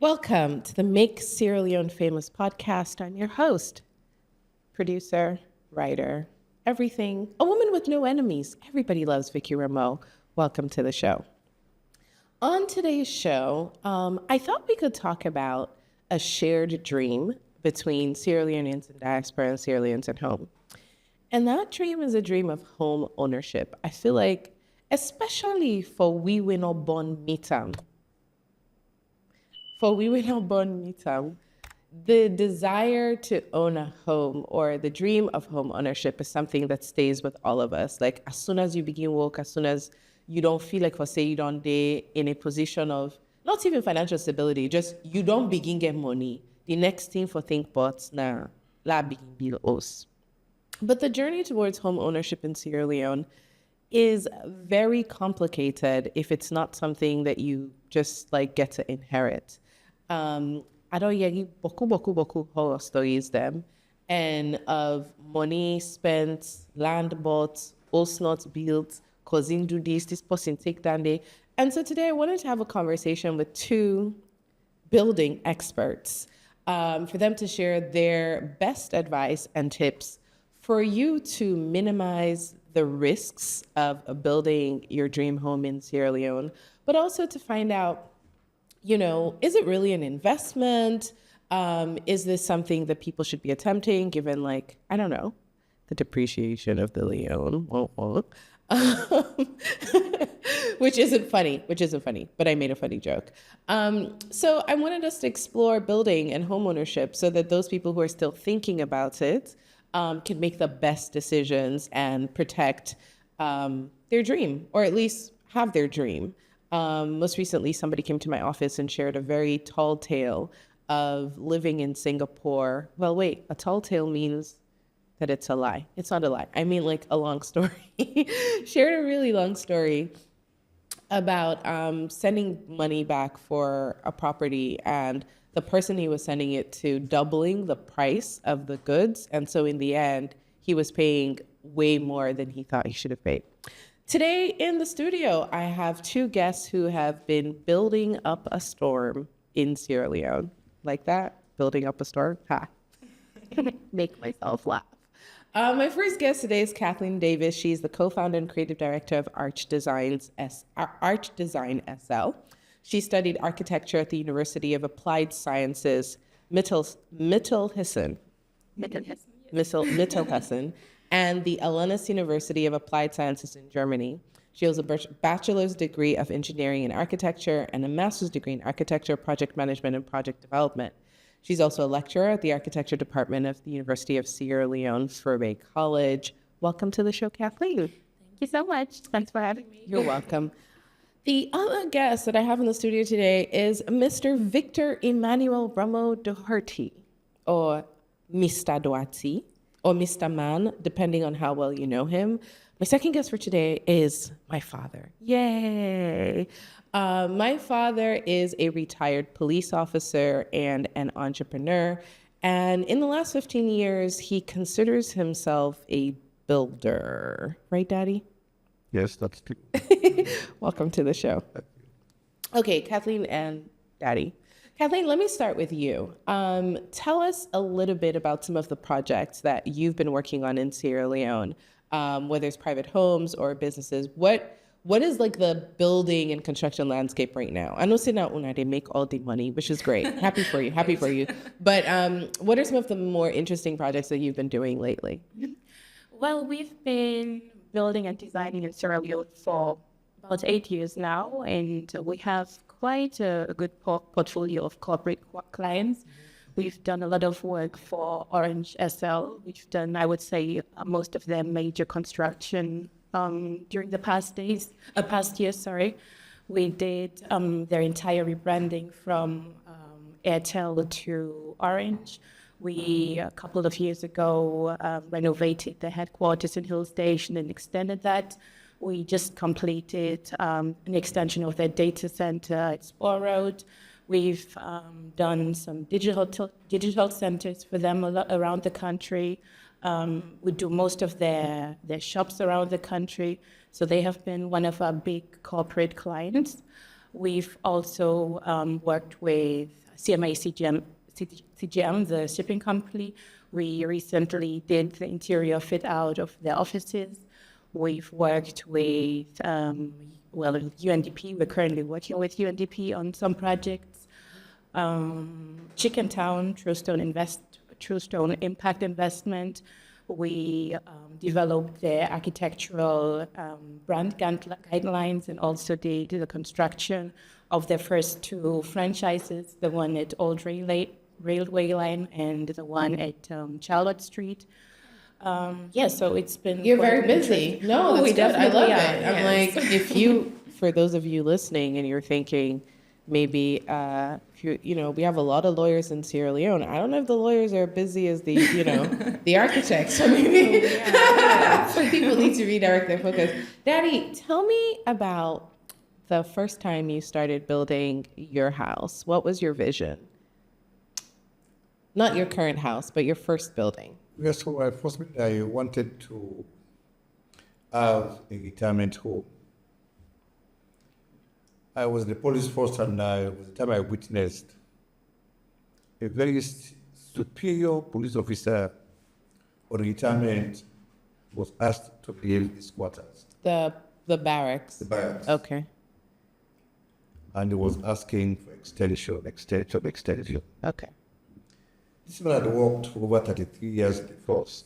Welcome to the Make Sierra Leone Famous podcast. I'm your host, producer, writer, everything, a woman with no enemies. Everybody loves Victor Remoe. Welcome to the show. On today's show, I thought we could talk about a shared dream between Sierra Leoneans in diaspora and Sierra Leoneans at home. And that dream is a dream of home ownership. I feel like, especially for we were not born midterm, the desire to own a home or the dream of home ownership is something that stays with all of us. Like as soon as you begin work, as soon as you don't feel like for say you don't day in a position of not even financial stability, just you don't begin get money. The next thing for think but nah, la begin bill us. But the journey towards home ownership in Sierra Leone is very complicated if it's not something that you just like get to inherit. I don't hear boku horror stories them and of money spent, land bought, house not built, cousin do this person take that day. And so today I wanted to have a conversation with two building experts for them to share their best advice and tips for you to minimize the risks of building your dream home in Sierra Leone, but also to find out, is it really an investment? Is this something that people should be attempting given the depreciation of the Leone, which isn't funny, but I made a funny joke. So I wanted us to explore building and homeownership so that those people who are still thinking about it can make the best decisions and protect their dream, or at least have their dream. Most recently, somebody came to my office and shared a very tall tale of living in Singapore. Well, wait, a tall tale means that it's a lie. It's not a lie. I mean, like a long story. Shared a really long story about sending money back for a property and the person he was sending it to doubling the price of the goods. And so in the end, he was paying way more than he thought he should have paid. Today in the studio, I have two guests who have been building up a storm in Sierra Leone. Like that? Building up a storm? Ha. Make myself laugh. My first guest today is Kathleen Davies. She's the co-founder and creative director of Arch Design SL. She studied architecture at the University of Applied Sciences, Mittelhessen, and the Alunus University of Applied Sciences in Germany. She has a bachelor's degree of engineering and architecture and a master's degree in architecture, project management, and project development. She's also a lecturer at the architecture department of the University of Sierra Leone, Fourbe College. Welcome to the show, Kathleen. Thank you so much. Thanks for having me. You're welcome. The other guest that I have in the studio today is Mr. Victor Remoe-Doherty, or Mr. Doherty, or Mr. Man, depending on how well you know him. My second guest for today is my father. Yay! My father is a retired police officer and an entrepreneur. And in the last 15 years, he considers himself a builder. Right, Daddy? Yes, that's true. Welcome to the show. Okay, Kathleen and Daddy. Kathleen, let me start with you. Tell us a little bit about some of the projects that you've been working on in Sierra Leone, whether it's private homes or businesses. What is like the building and construction landscape right now? I know they make all the money, which is great. Happy for you. But what are some of the more interesting projects that you've been doing lately? Well, we've been building and designing in Sierra Leone for about 8 years now, and we have quite a good portfolio of corporate clients. We've done a lot of work for Orange SL. We've done, I would say, most of their major construction during the past year. We did their entire rebranding from Airtel to Orange. We, a couple of years ago, renovated the headquarters in Hill Station and extended that. We just completed an extension of their data center at Spore Road. We've done some digital centers for them around the country. We do most of their shops around the country. So they have been one of our big corporate clients. We've also worked with CGM, the shipping company. We recently did the interior fit out of their offices. We've worked with, UNDP. We're currently working with UNDP on some projects. Chicken Town, Truestone Impact Investment. We developed their architectural brand guidelines and also did the construction of their first 2 franchises, the one at Old Railway Line and the one at Charlotte Street. So it's been... You're very busy. No, that's good. I love it. I'm yes. like, if you, for those of you listening and you're thinking, maybe, we have a lot of lawyers in Sierra Leone. I don't know if the lawyers are busy as the, the architects. So maybe so people need to redirect their focus. Daddy, tell me about the first time you started building your house. What was your vision? Not your current house, but your first building. Yes, so I wanted to have a retirement home. I was in the police force, and was the time I witnessed a very superior police officer on retirement was asked to build his quarters. The barracks. The barracks. Okay. And he was asking for extension. Okay. This man had worked for over 33 years in the force.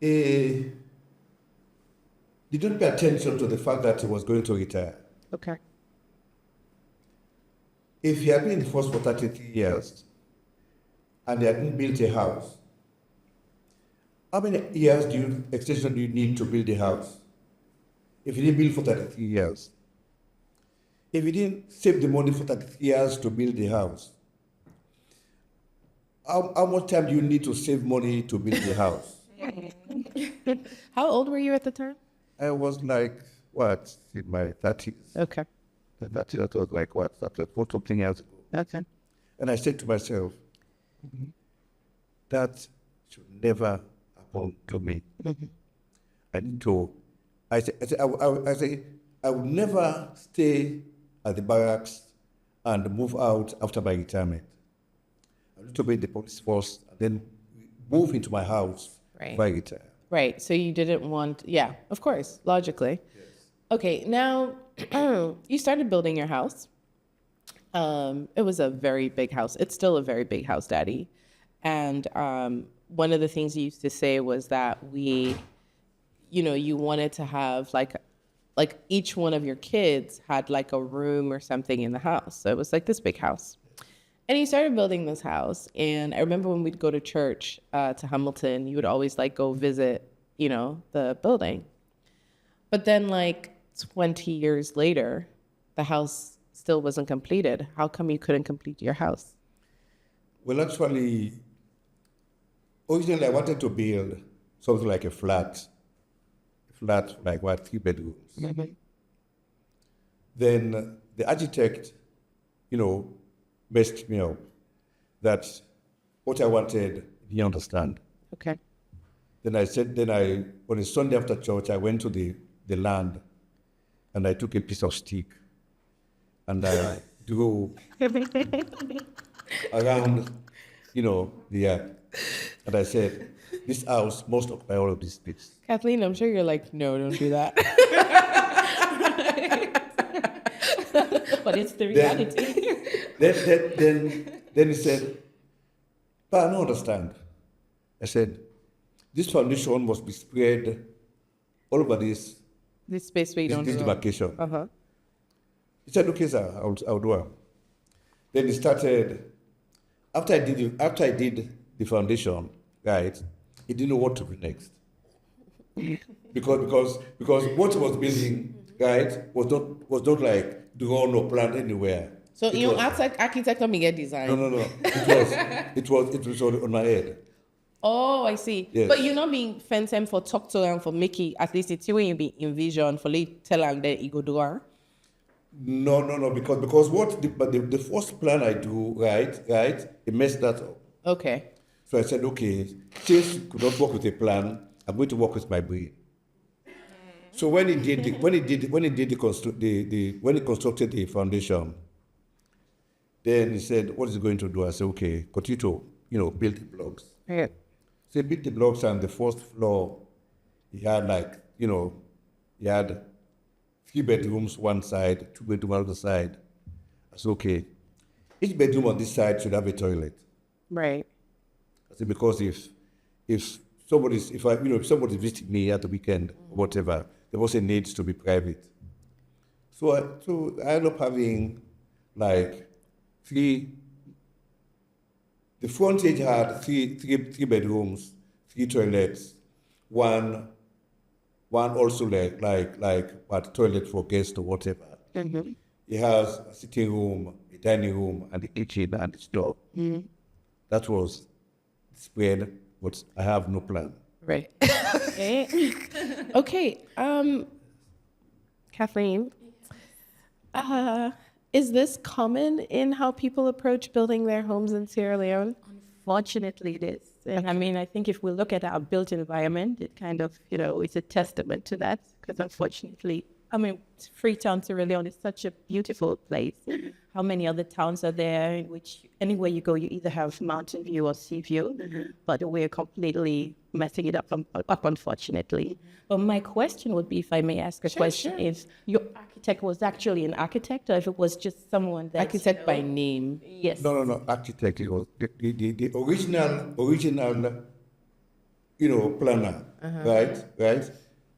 He didn't pay attention to the fact that he was going to retire. Okay. If he had been in the force for 33 years and he hadn't built a house, how many years extension do you need to build a house? If you didn't build for 33 years. If you didn't save the money for 33 years to build the house, how much time do you need to save money to build the house? How old were you at the time? I was in my 30s. Okay. That was like, that was 4 something years ago. Okay. And I said to myself, that should never happen to me. Mm-hmm. I would never stay at the barracks and move out after my retirement. I need to be in the police force and then move into my house before I retire. Right. So you didn't want, of course, logically. Yes. Okay. Now, you started building your house. It was a very big house. It's still a very big house, Daddy. And one of the things you used to say was that you wanted to have like each one of your kids had like a room or something in the house. So it was like this big house. And you started building this house. And I remember when we'd go to church to Hamilton, you would always like go visit, the building. But then 20 years later, the house still wasn't completed. How come you couldn't complete your house? Well, actually, originally I wanted to build something like a flat like 3 bedrooms. Mm-hmm. Then the architect, messed me up that what I wanted, he understand. Okay. Then on a Sunday after church, I went to the land and I took a piece of stick and I drew around, the yard. And I said, this house must occupy all of this space. Kathleen, I'm sure you're like, no, don't do that. But it's the reality. Then he said, but I don't understand. I said, this foundation must be spread all over this space where you don't this know. demarcation. Uh-huh. He said, okay, sir, I'll do it. Then he started, after I did the foundation, right, he didn't know what to do next. because what he was building, right, was not like drawn or planned anywhere. So architect don't get design. No. It was on my head. Oh, I see. Yes. But you're not being fencing for talk to them for Mickey. At least it's when you be envision for late tell them that you go do her. No. Because what the first plan I do, right, it messed that up. Okay. So I said, okay, since you could not work with a plan, I'm going to work with my brain. So when he constructed the foundation, then he said, "What is he going to do?" I said, "Okay, continue to build the blocks." Right. So he built the blocks, and the first floor, he had he had 3 bedrooms one side, 2 bedrooms on the other side. I said, "Okay, each bedroom on this side should have a toilet." Right. I said, because if somebody's visiting me at the weekend or whatever, there also needs to be private. So I ended up having the frontage had three bedrooms, 3 toilets, one also like toilet for guests or whatever. Mm-hmm. It has a sitting room, a dining room, and the kitchen and the store. Mm-hmm. That was spread, but I have no plan. Right. Okay. Kathleen, is this common in how people approach building their homes in Sierra Leone? Unfortunately, it is. And I mean, I think if we look at our built environment, it kind of, it's a testament to that. Because unfortunately, I mean, Freetown, Sierra Leone is such a beautiful place. How many other towns are there in which anywhere you go, you either have mountain view or sea view, but we're completely messing it up, unfortunately. But my question would be, if I may ask a question, if your architect was actually an architect or if it was just someone that... Architect by name. Yes. No, architect. It was the original, planner, right,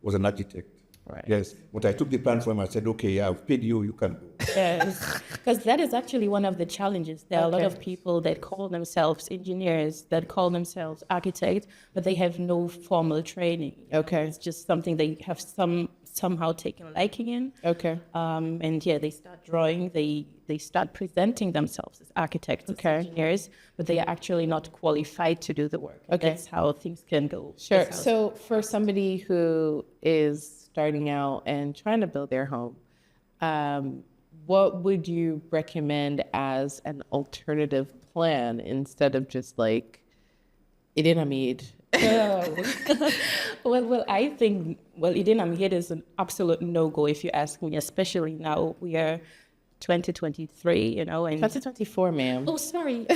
was an architect. Right. Yes, but I took the plan from him. I said, "Okay, I've paid you. You can go." Yes, because that is actually one of the challenges. There are a lot Okay. of people that call themselves engineers, that call themselves architects, but they have no formal training. Okay. It's just something they have somehow taken a liking in. Okay. And they start drawing, they start presenting themselves as architects, as engineers, but they are actually not qualified to do the work. Okay. That's how things can go. Sure. That's how- So for somebody who is starting out and trying to build their home, what would you recommend as an alternative plan instead of just like, idinamid? Well, I think, idinamid is an absolute no-go if you ask me, especially now we are 2023, and 2024, ma'am. Oh, sorry.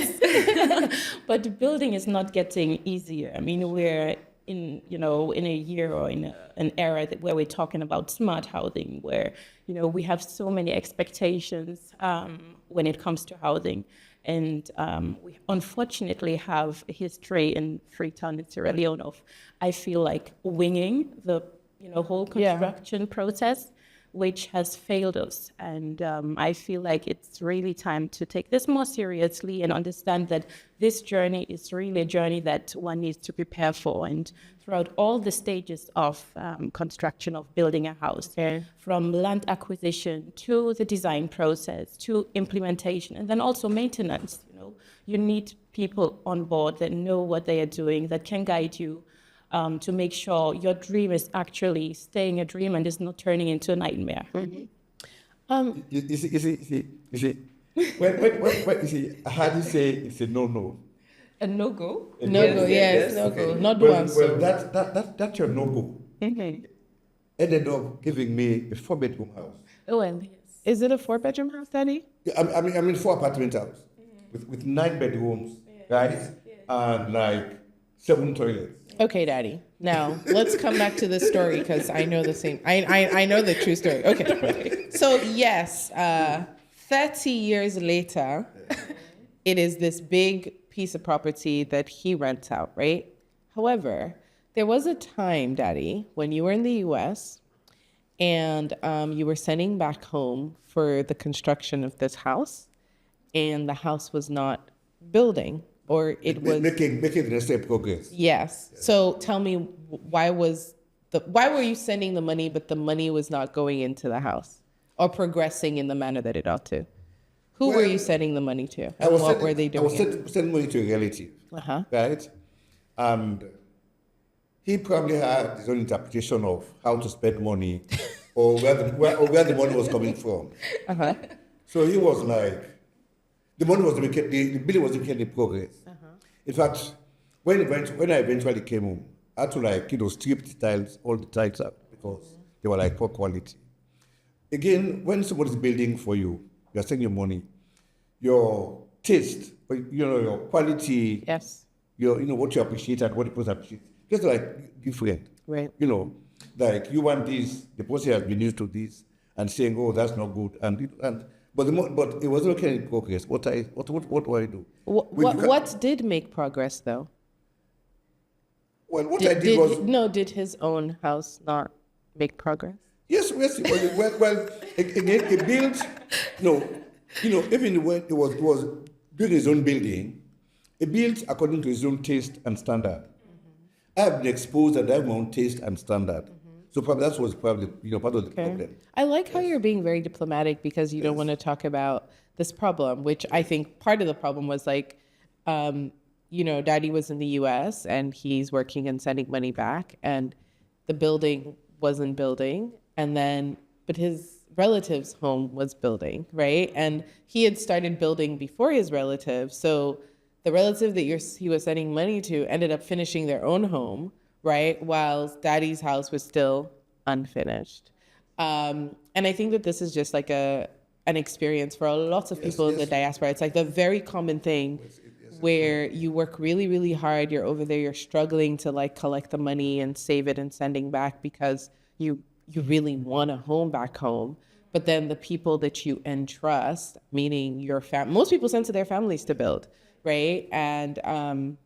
But building is not getting easier. I mean, we're in a year or in an era where we're talking about smart housing, where, we have so many expectations when it comes to housing. And we unfortunately have a history in Freetown and Sierra Leone of, I feel like, winging the, whole construction process, which has failed us. And I feel like it's really time to take this more seriously and understand that this journey is really a journey that one needs to prepare for. And throughout all the stages of construction of building a house, from land acquisition to the design process to implementation, and then also maintenance, you need people on board that know what they are doing, that can guide you, to make sure your dream is actually staying a dream and is not turning into a nightmare. Mm-hmm. You see, when you see, how do you say it's a no-no? A no-go? No-go, yes, no-go. Not do answer. Well, that's your no-go. Ended up giving me a 4-bedroom house. Oh, well, yes. Is it a 4-bedroom house, Daddy? I mean 4-apartment house with 9 bedrooms, right? And 7 toilets. Okay, Daddy. Now, let's come back to the story because I know the same. I know the true story. Okay. So, yes, 30 years later, it is this big piece of property that he rents out, right? However, there was a time, Daddy, when you were in the U.S. and you were sending back home for the construction of this house, and the house was not building. Or it was making the necessary progress. Yes. So tell me, why were you sending the money, but the money was not going into the house or progressing in the manner that it ought to? Who were you sending the money to? And what were they doing? I was sending money to a relative, right? And he probably had his own interpretation of how to spend money or where the money was coming from. So he was like, the money was the building was making the progress. In fact, when I eventually came home, I had to strip all the tiles out because They were like poor quality. Again, when somebody's building for you, you're spending your money, your taste, your quality, Yes. what you appreciate and what the person appreciates, just like different. Right. Like you want this, the person has been used to this, and saying, "Oh, that's not good," but it wasn't okay in progress. What do I do? What did make progress though? Well, I did was did his own house not make progress? yes. Well, again, it built. Even when it was building his own building, it built according to his own taste and standard. I have been exposed and I have my own taste and standard. So probably that was part of the problem. I like how you're being very diplomatic because you don't want to talk about this problem, which I think part of the problem was like, Daddy was in the U.S. and he's working and sending money back, and the building wasn't building, but his relative's home was building, right? And he had started building before his relative, so the relative that he was sending money to ended up finishing their own home, right? While Daddy's house was still unfinished. And I think that this is just like an experience for lots of people in the diaspora. It's like the very common thing where you work really, really hard. You're over there, you're struggling to like collect the money and save it and sending back because you really want a home back home. But then the people that you entrust, meaning your most people send to their families to build, right? And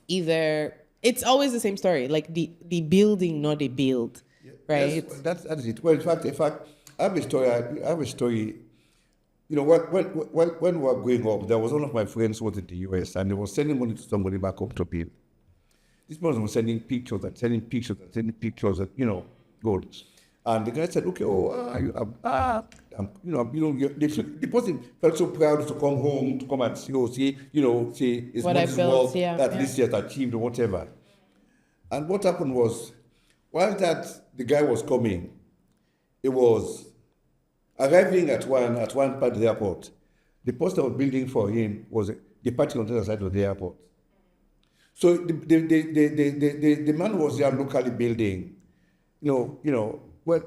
either it's always the same story, like the building, not the build, right? Yes, that's it. Well, in fact, I have a story. When we were growing up, there was one of my friends who was in the US and he was sending money to somebody back home to build. This person was sending pictures, gold. And the guy said, "Okay, the person felt so proud to come home, to come and see his what I money's built, work yeah, that this year has achieved or whatever." And what happened was, while the guy was coming, it was arriving at one part of the airport. The person that was building for him was departing on the other side of the airport. So the man was there locally building, Well,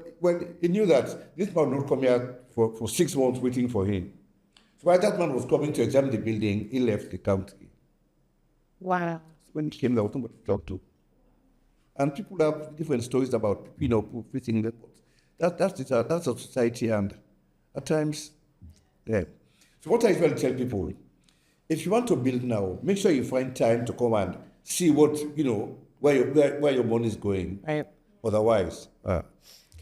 he knew that this man would not come here for 6 months waiting for him. So while that man was coming to examine the building, he left the country. Wow. When he came, there was nobody to talk to. And people have different stories about, fitting that. That's a society, and at times, yeah. So what I usually tell people, if you want to build now, make sure you find time to come and see what, where your money is going. Right. Otherwise,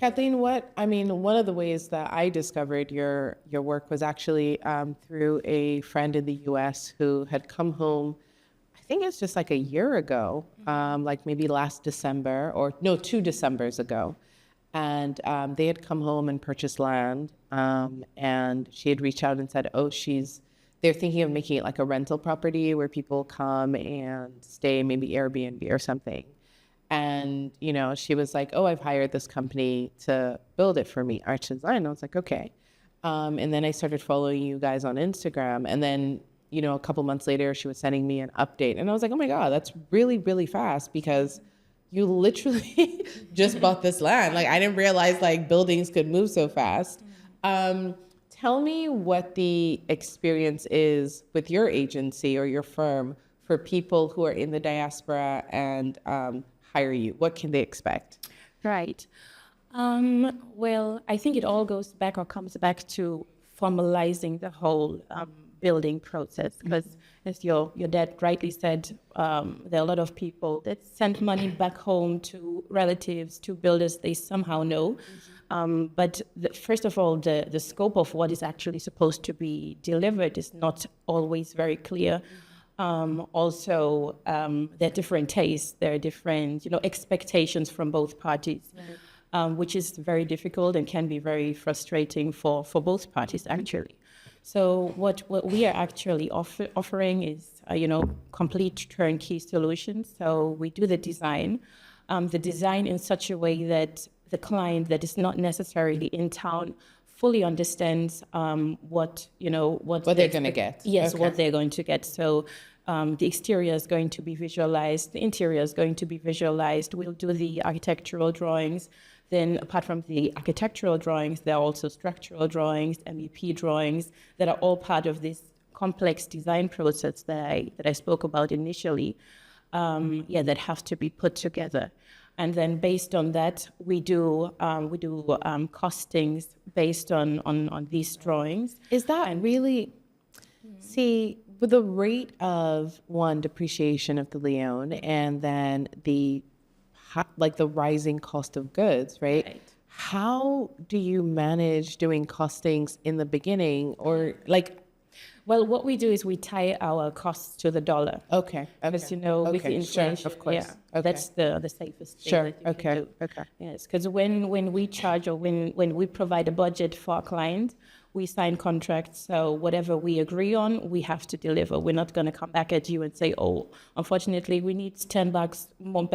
Kathleen, one of the ways that I discovered your work was actually through a friend in the U.S. who had come home, I think it's just like a year ago, like maybe last December, 2 Decembers ago. And they had come home and purchased land, and she had reached out and said, they're thinking of making it like a rental property where people come and stay, maybe Airbnb or something. And, she was like, "Oh, I've hired this company to build it for me, Arch Design." I was like, okay. And then I started following you guys on Instagram. And then, a couple months later, she was sending me an update. And I was like, oh my God, that's really, really fast, because you literally just bought this land. Like, I didn't realize like buildings could move so fast. Tell me what the experience is with your agency or your firm for people who are in the diaspora and hire you. What can they expect? Right. Well, I think it all comes back to formalizing the whole building process, because as your dad rightly said, there are a lot of people that send money back home to relatives, to builders they somehow know. But first of all, the scope of what is actually supposed to be delivered is not always very clear. Also, there are different tastes, there are different, expectations from both parties, which is very difficult and can be very frustrating for both parties, actually. So what we are actually offering is, complete turnkey solutions. So we do the design in such a way that the client that is not necessarily in town fully understands what they're going to get. Yes, okay. What they're going to get. So the exterior is going to be visualized, the interior is going to be visualized. We'll do the architectural drawings, Then apart from the architectural drawings, there are also structural drawings, MEP drawings that are all part of this complex design process that I spoke about initially, that have to be put together. And then based on that, we do costings based on these drawings. Is that really, see, with the rate of depreciation of the Leone and then the rising cost of goods, right? How do you manage doing costings in the beginning or Well, what we do is we tie our costs to the dollar. Okay. Because, with the inflation, sure, of course. yeah, that's the safest thing Sure. that you can do. Okay. Yes, because when we charge or when we provide a budget for our client, we sign contracts. So whatever we agree on, we have to deliver. We're not going to come back at you and say, oh, unfortunately, we need 10 bags more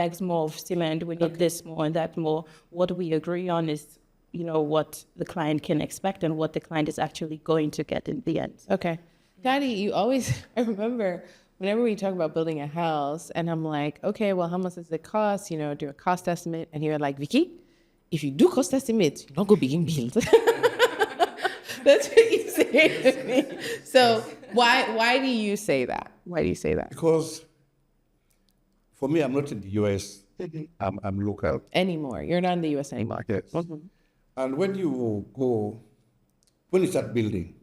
of cement. We need this more and that more. What we agree on is, what the client can expect and what the client is actually going to get in the end. Okay. Daddy, you always, I remember whenever we talk about building a house and I'm like, okay, well, how much does it cost? Do a cost estimate. And you're like, Vicky, if you do cost estimates, you don't go begin build. That's what you say to me. So why do you say that? Why do you say that? Because for me, I'm not in the US. I'm local. Anymore. You're not in the US anymore. Yes. And when you start building,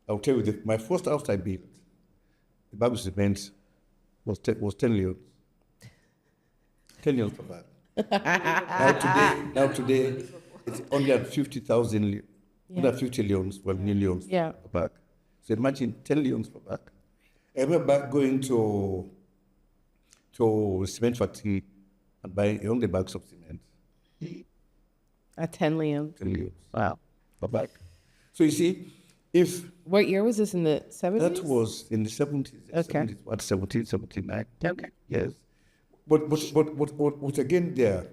I'll tell you that my first house I built, the bag of cement was 10 leons. 10 leons per bag. Now today, it's only at 50,000, 150 leons, millions per bag. So imagine 10 leons per bag. I remember going to cement factory and buying only bags of cement. At 10 leons. 10 leons. Wow. Per bag. So you see, what year was this, in the 70s? That was in the 70s. Okay. 70s, what, 17, 79. Okay. Yes. But again there,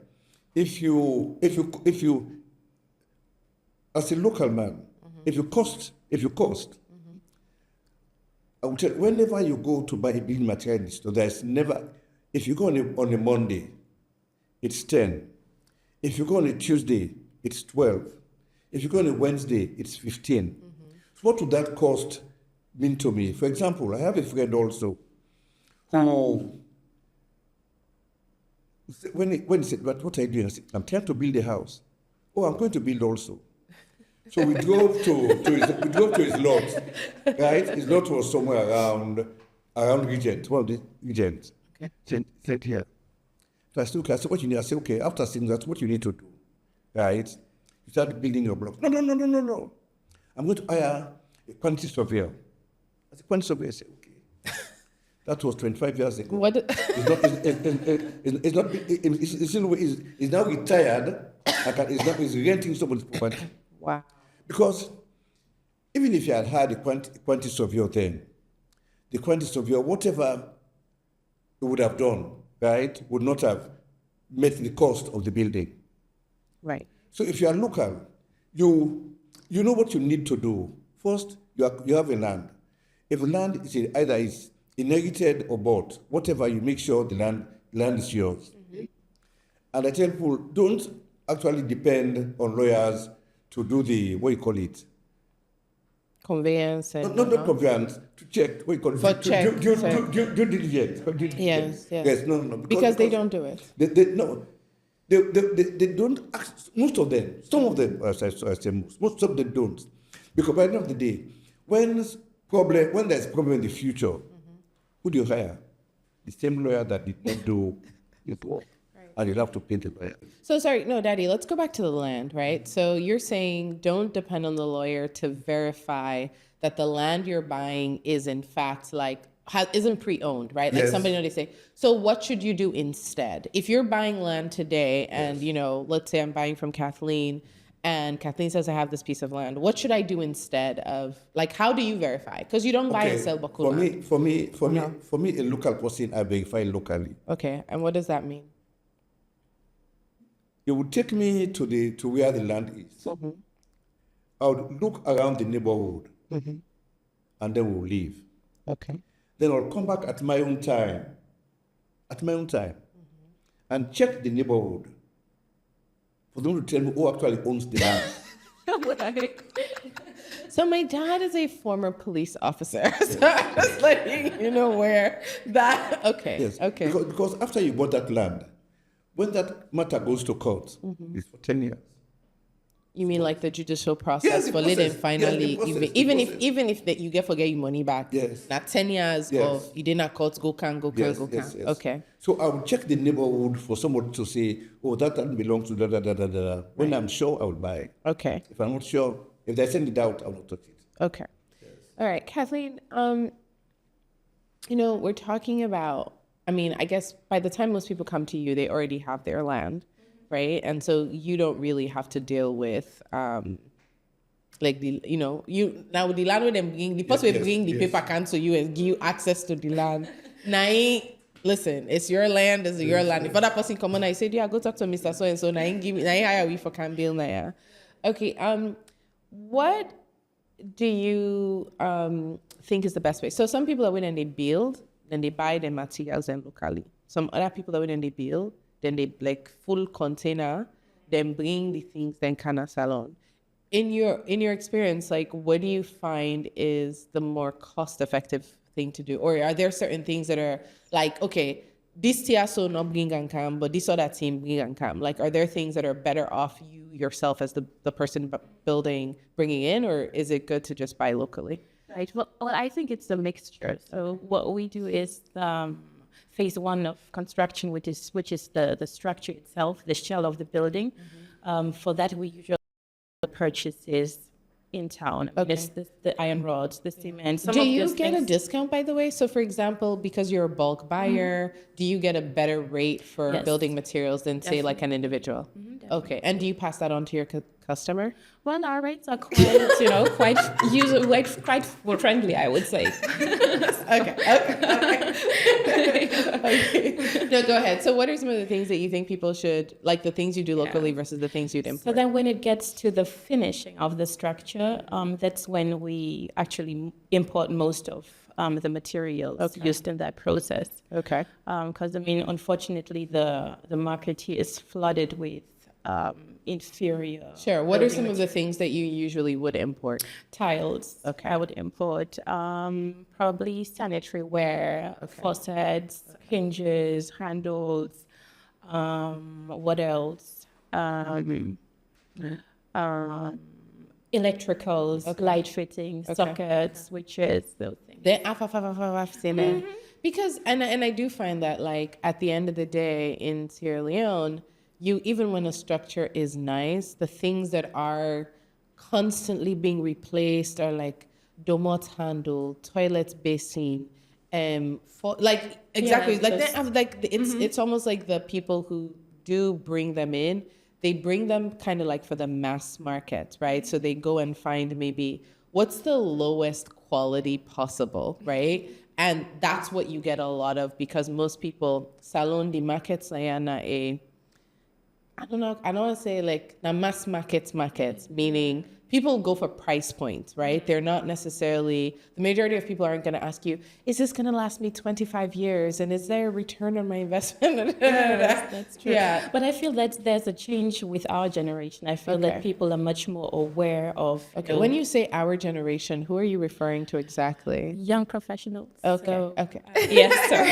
if you as a local man, if you cost, I would tell you, whenever you go to buy a building material, so there's never, if you go on a Monday, it's 10. If you go on a Tuesday, it's 12. If you go on a Wednesday, it's 15. So what would that cost mean to me? For example, I have a friend also who, when he said, what are you doing? I said, I'm trying to build a house. Oh, I'm going to build also. So we drove to his lot, right? His lot was somewhere around Regent, one of the Regents. Okay. Said here. So I said, okay, what you need? I said, okay, after seeing that, what you need to do, right? You start building your block. No. I'm going to hire a quantity surveyor. I said, quantity surveyor? I said, okay. That was 25 years ago. What? He's now retired. He's renting someone's property. Wow. Because even if you had a quantity surveyor then, the quantity surveyor, whatever it would have done, right, would not have met the cost of the building. Right. So if you are local, you know what you need to do. First, you have a land. If the land is either inherited or bought, whatever, you make sure the land is yours. Mm-hmm. And I tell people, don't actually depend on lawyers to do the, what you call it? Conveyance. And not conveyance, to check, what you call it? For check. Due diligence. Yes. Yes, no. Because they don't do it. They don't ask, most of them, some of them, I say most of them don't. Because by the end of the day, when there's a problem in the future, who do you hire? The same lawyer that did not do your work. Right. And you'll have to pay the lawyer. So sorry, no, Daddy, let's go back to the land, right? So you're saying don't depend on the lawyer to verify that the land you're buying is in fact isn't pre-owned, right? Like somebody already say. So what should you do instead? If you're buying land today and, let's say I'm buying from Kathleen and Kathleen says I have this piece of land, what should I do instead of, how do you verify? Because you don't buy and sell Bakula. For me, a local person, I verify locally. Okay, and what does that mean? You would take me to where the land is. Mm-hmm. I would look around the neighborhood, and then we'll leave. Okay. Then I'll come back at my own time, and check the neighborhood for them to tell me who actually owns the land. So my dad is a former police officer. So I'm just letting you know where that. Okay. Yes. Okay. Because after you bought that land, when that matter goes to court, it's for 10 years. You mean like the judicial process Yes, the for it process. and finally, Yes, the process, even the if process. even if that you get forget your money back. Yes. Not 10 years Yes. of you did not court go can. Yes. Okay. So I will check the neighborhood for somebody to say, oh, that land belongs to da da da da da. When I'm sure, I will buy it. Okay. If I'm not sure, if there's any doubt, I will not touch it. Okay. All right, Kathleen. We're talking about. I mean, I guess by the time most people come to you, they already have their land, right? And so you don't really have to deal with like you now with the land with them bring the person will bring the paper can to you and give you access to the land. Now, listen, it's your land, it's your land. If other person come on, I say, yeah, go talk to Mr. So and so. Now, give me now hire we for can build now. Okay. What do you think is the best way? So some people are when they build, then they buy the materials and locally. Some other people are when they build, then they like full container, then bring the things, then can a salon. In your experience, like what do you find is the more cost-effective thing to do? Or are there certain things that are like, okay, this TSO not bring and come, but this other team bring and come? Like, are there things that are better off you yourself as the person building, bringing in, or is it good to just buy locally? Right. Well, I think it's a mixture. So what we do is phase one of construction, which is the structure itself, the shell of the building. For that, we usually purchases in town. I mean, it's the iron rods, the cement. Do you get a discount, by the way? So, for example, because you're a bulk buyer, do you get a better rate for building materials than, say, like an individual? Okay. And do you pass that on to your customer? Well, our rates are quite, quite friendly, I would say. Okay. No, go ahead. So what are some of the things that you think people should, like the things you do locally versus the things you'd import? So then when it gets to the finishing of the structure, that's when we actually import most of the materials used in that process. Okay. Because, I mean, unfortunately, the market here is flooded with inferior. Sure. What are some of the things that you usually would import? Tiles. Okay. I would import probably sanitary ware, faucets, hinges, handles. What else? Electricals, light fittings, sockets, switches, those things. Because and I do find that like at the end of the day in Sierra Leone, even when a structure is nice, the things that are constantly being replaced are like domot handle, toilet basin, it's almost like the people who do bring them in, they bring them kind of like for the mass market, right? So they go and find maybe what's the lowest quality possible, right? And that's what you get a lot of because most people salon the markets I don't want to say like na mass markets, meaning people go for price points, right? They're not necessarily, the majority of people aren't going to ask you, is this going to last me 25 years? And is there a return on my investment? Yes, that's true. Yeah. But I feel that there's a change with our generation. I feel that people are much more aware of. Okay. When you say our generation, who are you referring to exactly? Young professionals. Okay. So, okay. Yes, sorry.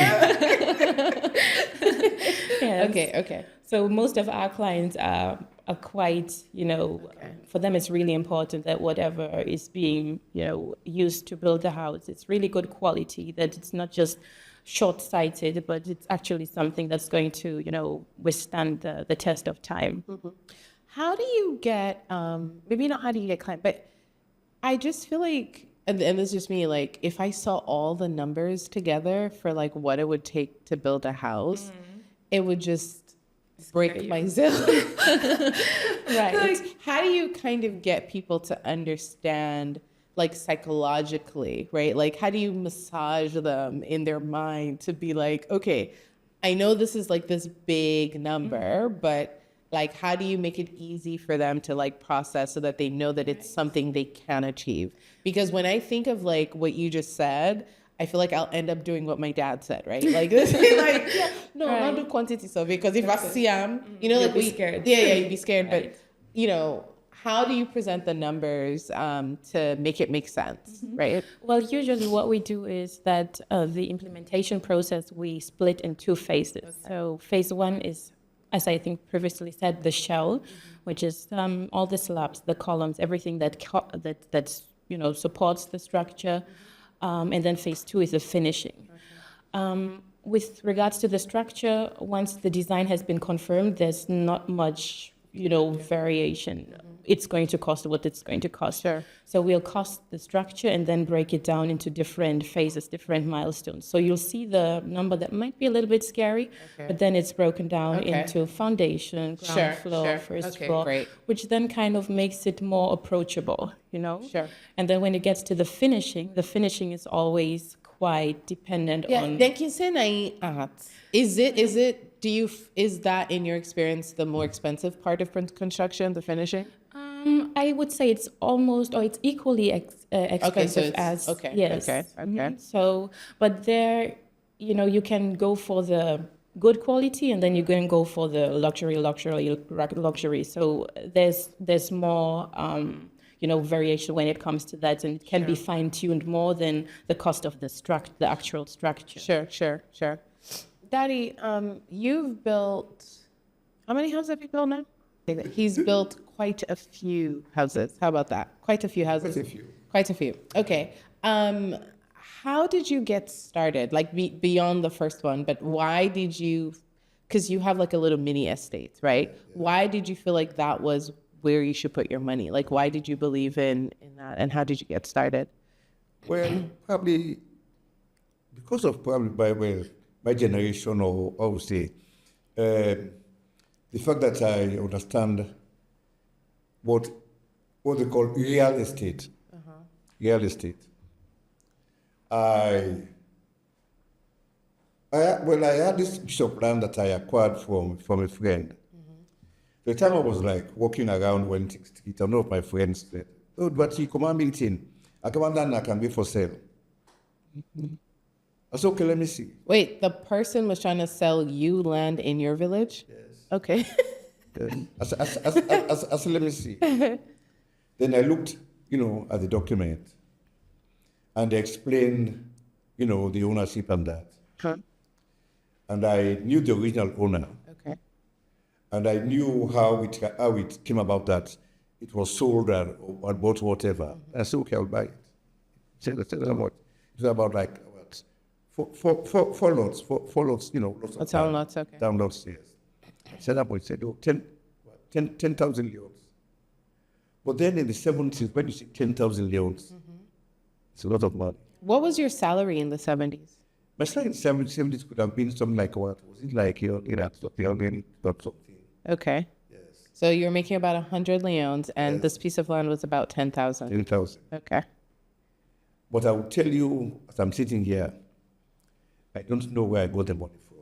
Yes. Okay. So most of our clients are quite, for them it's really important that whatever is being, used to build the house, it's really good quality, that it's not just short-sighted, but it's actually something that's going to, withstand the test of time. Mm-hmm. How do you get, maybe not how do you get clients, but I just feel like, and it's just me, like if I saw all the numbers together for like what it would take to build a house, it would just break my zeal. Right. Like, how do you kind of get people to understand, like psychologically, right? Like, how do you massage them in their mind to be like, okay, I know this is like this big number, but like, how do you make it easy for them to like process so that they know that it's something they can achieve? Because when I think of like what you just said, I feel like I'll end up doing what my dad said, right? Like this is like, no, Right. not do quantity survey, because if I see him, You'll be scared. you'd be scared. Right. But how do you present the numbers to make it make sense, right? Well, usually what we do is that the implementation process, we split in 2 phases. So phase 1 is, as I think previously said, the shell, which is all the slabs, the columns, everything that supports the structure. And then phase 2 is the finishing. With regards to the structure, once the design has been confirmed, there's not much, variation. It's going to cost what it's going to cost. Sure. So we'll cost the structure and then break it down into different phases, different milestones. So you'll see the number that might be a little bit scary, but then it's broken down into foundation, ground floor, first floor, great. which then kind of makes it more approachable, Sure. And then when it gets to the finishing is always quite dependent on. Then can say is that in your experience the more expensive part of construction, the finishing? I would say it's equally expensive as yes. Okay. So, but there, you can go for the good quality, and then you can go for the luxury. So there's more variation when it comes to that, and it can be fine tuned more than the cost of the actual structure. Sure. Daddy, you've built, how many houses have you built now? He's built quite a few houses. How about that? Quite a few houses. Quite a few. Okay. How did you get started? Like beyond the first one, but why did you? Because you have like a little mini estate, right? Yeah. Why did you feel like that was where you should put your money? Like, why did you believe in that, and how did you get started? Well, probably because of my generation, or I would say, the fact that I understand what they call real estate. Real estate. I had this piece of land that I acquired from a friend. The time I was like walking around Wellington Street, and one of my friends said, "Oh, but you come on, Milton. I come on, I can be for sale." I said, "Okay, let me see." Wait, the person was trying to sell you land in your village? Yes. Okay. I said, "Let me see." Then I looked, at the document, and they explained, the ownership and that. Huh. And I knew the original owner. Okay. And I knew how it came about that it was sold or bought, whatever. I said, "Okay, I'll buy it." Said how much? It was about like four lots, lots of That's how lots, okay. Down lots, yes. I said that much. Said, 10,000 leons. But then in the 70s, when you see 10,000 leons, it's a lot of money. What was your salary in the 70s? My salary in the 70s could have been something like what? Was it like, something? Okay. Yes. So you're making about 100 leons, and this piece of land was about 10,000. 10,000. Okay. But I will tell you, as I'm sitting here, I don't know where I got the money from.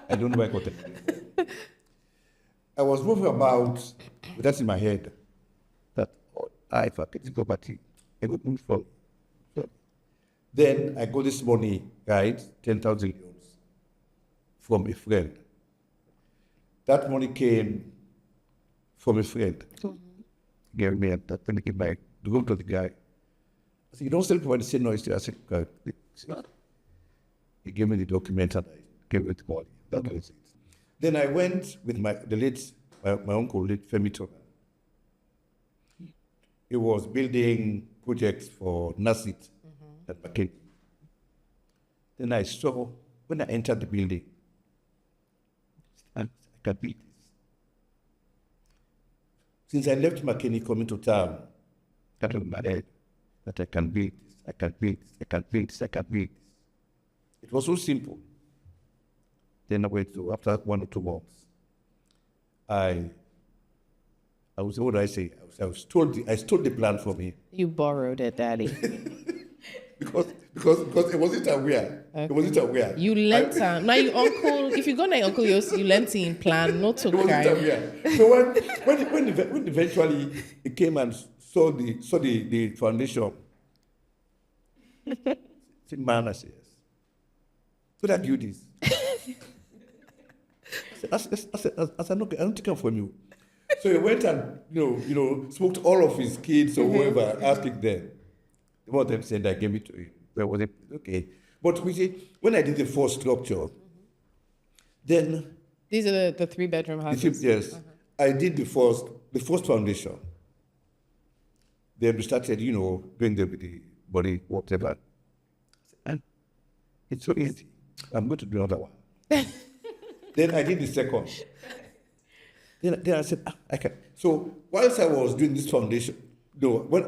I don't know where I got the money from. I was moving about with that in my head, that if I get this property, I would move from. Then I got this money, right, 10,000 leons, from a friend. That money came from a friend. Gave me that money came back to go to the guy. I said, "You don't sell property." He said, "No." I said, he gave me the document and I gave it the money. That was it. Then I went with my uncle, late Femi Tola. He was building projects for NASIT at McKinney. Then I saw, when I entered the building, I can beat this. Since I left McKinney coming to town, I got in my head that I can beat this, I can beat this, I can beat this, I can beat this. It was so simple. Then I went to, after 1 or 2 months, I was, what did I say? I stole the plan from him. You borrowed it, Daddy. Because it wasn't aware. Okay. It wasn't aware. You lent him. Now your uncle, if you go to your uncle, you lent him plan, not to It wasn't crime. aware. So when eventually he came and saw the foundation, said, man, I said, yes. Could I do this? I said, okay, I don't take it from you. So he went and, spoke to all of his kids or whoever, asking them. One of them said, I gave it to him. That was it. Okay. But we see, when I did the first structure, then... These are the 3-bedroom houses? Yes. I did the first foundation. Then we started, doing the body, whatever. And it's so easy. I'm going to do another one. Then I did the second. Then I said, I can. So whilst I was doing this foundation,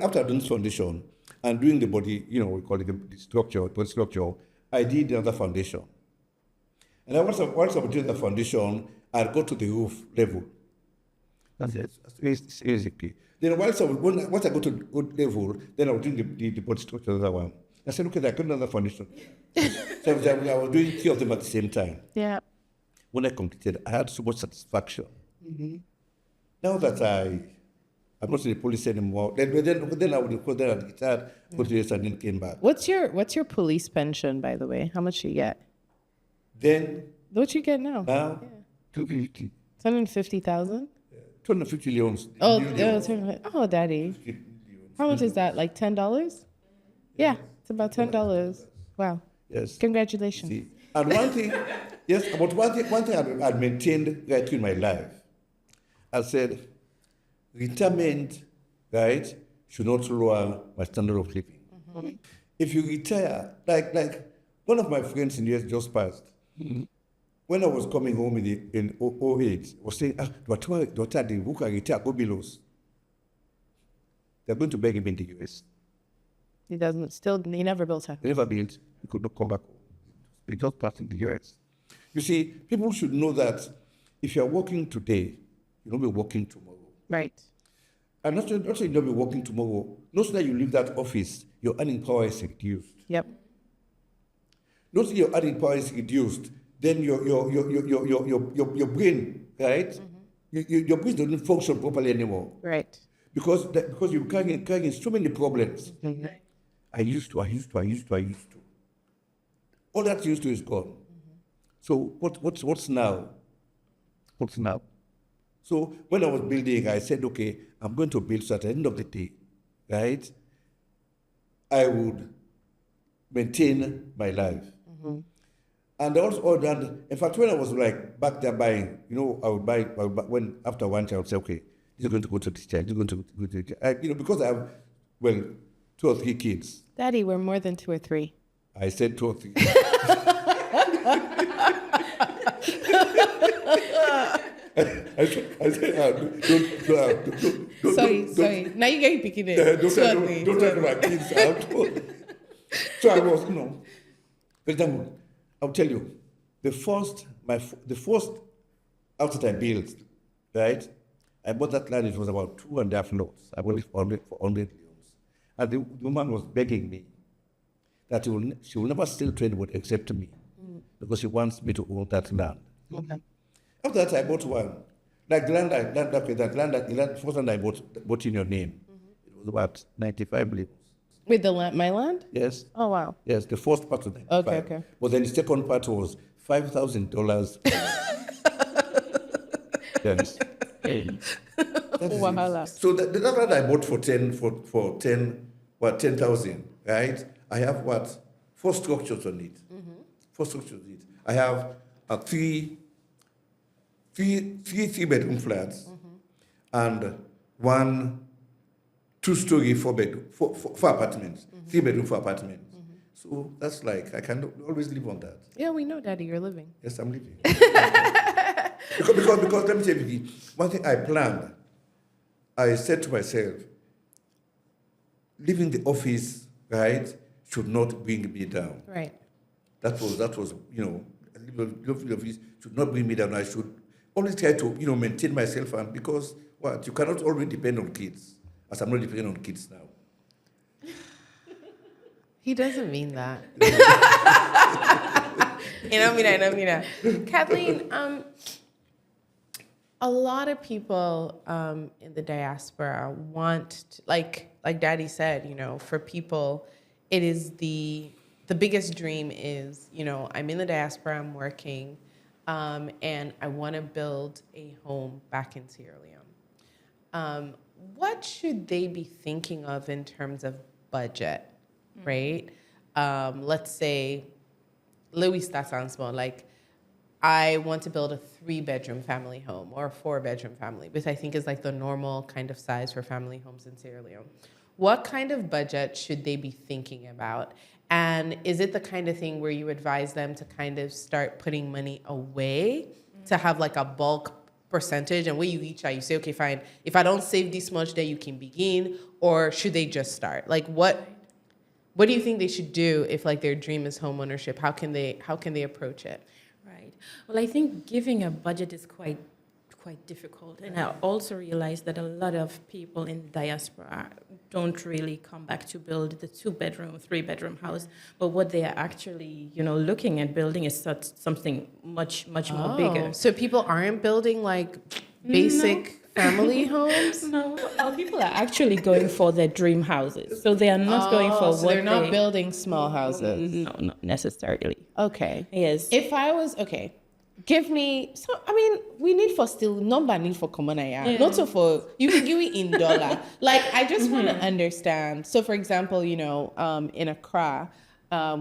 after doing this foundation and doing the body, we call it the structure, body structure, I did another foundation. And then once I was doing the foundation, I'd go to the roof level. That's it. It's basically. Then once I go to the roof level, then I was doing the body structure, the other one. I said, okay, I got another foundation. So I was doing 3 of them at the same time. Yeah. When I completed, I had so much satisfaction. Mm-hmm. Now that I'm not in the police anymore, then I would go there and retired, go to US and then came back. What's your police pension, by the way? How much do you get? Then... What you get now? Now, 250. 250,000? 250 leons. Oh, Daddy. How much is that? Like $10? Yeah, it's about $10. Wow. Yes. Congratulations. See, and one thing, yes, but one thing I'd maintained right through my life, I said, retirement, right, should not lower my standard of living. Mm-hmm. If you retire, like one of my friends in the US just passed. Mm-hmm. When I was coming home in 08, I was saying, daughter, the book I retire, go below. They're going to beg him in the US. He never built a house. He never built, he could not come back home. He just passed in the US. You see, people should know that if you're working today, you'll not be working tomorrow. Right. And not only you'll not be working tomorrow, not so that you leave that office, your earning power is reduced. Yep. Not so your earning power is reduced, then your brain, right? Mm-hmm. Your brain doesn't function properly anymore. Right. Because you're carrying so many problems. Mm-hmm. I used to. All that used to is gone. Mm-hmm. So what's now? What's now? So when I was building, I said, okay, I'm going to build so at the end of the day, right, I would maintain my life. Mm-hmm. And also, in fact, when I was like back there buying, I would buy when after one child, I would say, okay, this is going to go to this child, this is going to go to this child. Because I have, 2 or 3 kids. Daddy, we're more than 2 or 3. I said 2 or 3. I said, don't. Sorry. Now you're getting picking it. Don't tell my kids out. So I was, for example, I'll tell you, the first house that I built, right? I bought that land, it was about 2.5 lots. I bought it for 100 millions. And the woman was begging me that she will never sell to anybody except me, because she wants me to own that land. Okay. After that, I bought one. Like the first land I bought in your name. Mm-hmm. It was about 95 million. With the land, my land? Yes. Oh, wow. Yes, the first part was 95. Okay. But then the second part was $5,000. Yes. Wahala. So the land I bought for 10,000, right? I have 4 structures on it. Mm-hmm. 4 structures on it. I have three 3-bedroom flats, mm-hmm, and 1 2-story 4 apartments, mm-hmm, 3-bedroom 4 apartments. Mm-hmm. So that's like, I can always live on that. Yeah, we know, Daddy, you're living. Yes, I'm living. because let me tell you, one thing I planned, I said to myself, leaving the office, right, should not bring me down. Right. That was leaving the office should not bring me down. I should always try to, maintain myself, and because you cannot always depend on kids, as I'm not depending on kids now. He doesn't mean that. Kathleen, a lot of people in the diaspora want, like Daddy said, for people, it is the the biggest dream is, you know, I'm in the diaspora, I'm working, and I want to build a home back in Sierra Leone. What should they be thinking of in terms of budget, right? Let's say, Louis starts on small, like, I want to build a 3-bedroom family home or a 4-bedroom family, which I think is like the normal kind of size for family homes in Sierra Leone. What kind of budget should they be thinking about? And is it the kind of thing where you advise them to kind of start putting money away to have like a bulk percentage, and where you reach out, you say, okay, fine, if I don't save this much, then you can begin, or should they just start? Like, what do you think they should do if like their dream is home ownership? How can they approach it? Right. Well, I think giving a budget is quite difficult, and I also realize that a lot of people in diaspora don't really come back to build the 2-bedroom, 3-bedroom house, but what they are actually, you know, looking at building is something much more bigger. So people aren't building like basic family homes? No, people are actually going for their dream houses, so they are not going for so what they're not building small houses. No, not necessarily. Okay. Yes. If I was okay. Give me we need for still number need for common not so for you can give me in dollar. Like I just want to understand. So for example, you know, in Accra,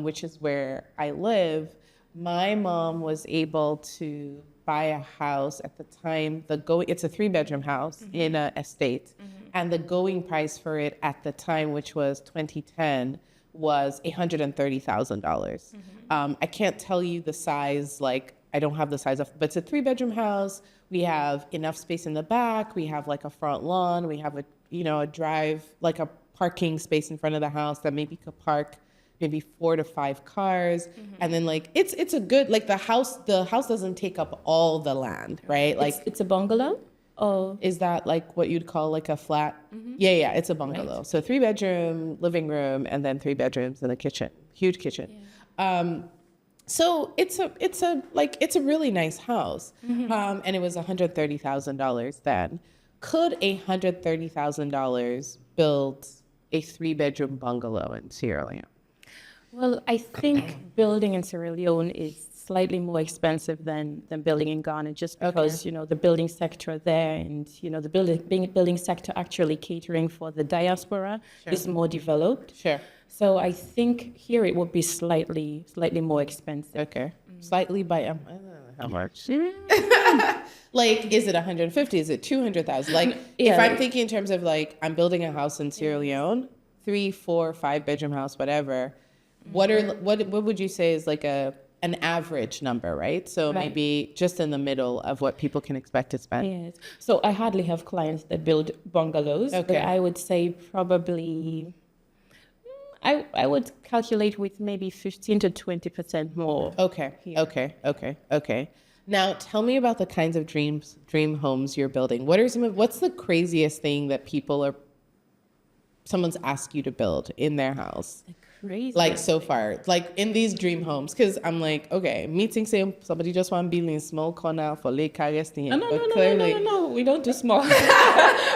which is where I live, my mom was able to buy a house at the time. It's a 3-bedroom house in an estate, and the going price for it at the time, which was 2010, was $130,000. I can't tell you the size, like. I don't have the size of, but it's a 3-bedroom house. We have enough space in the back. We have like a front lawn. We have a drive, like a parking space in front of the house that maybe could park maybe 4 to 5 cars. And then like, it's a good, like the house doesn't take up all the land, right? Like it's a bungalow. Oh, is that like what you'd call like a flat? Yeah, it's a bungalow. Right. So 3-bedroom, living room, and then 3 bedrooms and a kitchen, huge kitchen. Yeah. So it's a really nice house, and it was $130,000 then. Could $130,000 build a 3-bedroom bungalow in Sierra Leone? Well, I think building in Sierra Leone is slightly more expensive than building in Ghana, just because you know the building sector there, and you know the building sector actually catering for the diaspora is more developed. Sure. So I think here it would be slightly more expensive. Okay. Slightly by how much? Like, is it 150? Is it 200,000? Like, if I'm thinking in terms of like I'm building a house in Sierra Leone, 3, 4, 5-bedroom house, whatever. What would you say is like an average number, right? So maybe just in the middle of what people can expect to spend. Yes. So I hardly have clients that build bungalows. Okay. But I would say probably. I would calculate with maybe 15 to 20% more. Okay. Here. Okay. Now, tell me about the kinds of dream homes you're building. What's the craziest thing that someone's asked you to build in their house? Crazy. Like so far, like in these dream homes, because I'm like, okay, meeting say somebody just want to build in small corner for Lake Carresting. No, we don't do small.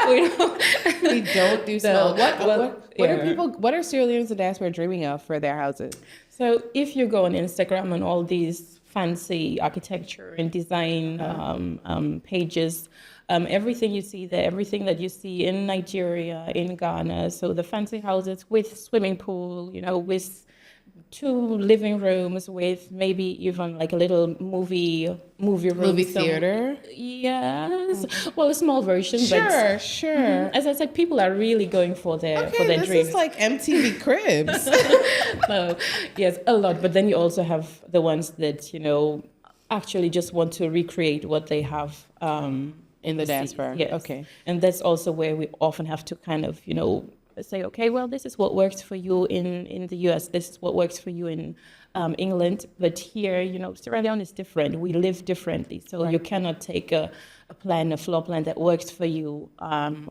We don't do small. What are Sierra Leoneans in diaspora dreaming of for their houses? So if you go on Instagram and all these fancy architecture and design pages, everything you see there, everything that you see in Nigeria, in Ghana, so the fancy houses with swimming pool, you know, with 2 living rooms, with maybe even like a little movie room. Movie theater? Yes. Well, a small version. Sure. As I said, people are really going for their dreams. This is like MTV Cribs. No, yes, a lot. But then you also have the ones that, you know, actually just want to recreate what they have in the diaspora. Yes. Okay. And that's also where we often have to kind of, you know, say, okay, well, this is what works for you in the US. This is what works for you in England. But here, you know, Sierra Leone is different. We live differently. So you cannot take a floor plan that works for you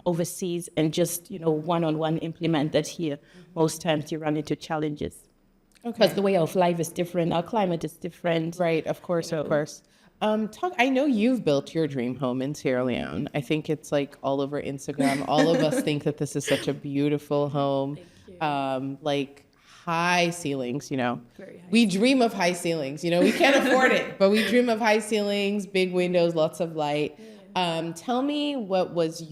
overseas and just, you know, one-on-one implement that here. Most times you run into challenges. Okay. Because the way of life is different. Our climate is different. Right, of course, of course. I know you've built your dream home in Sierra Leone. I think it's like all over Instagram. All of us think that this is such a beautiful home. Like, high ceilings, you know. Very high. We dream of high ceilings, you know, we can't afford it, but we dream of high ceilings, big windows, lots of light. Tell me what was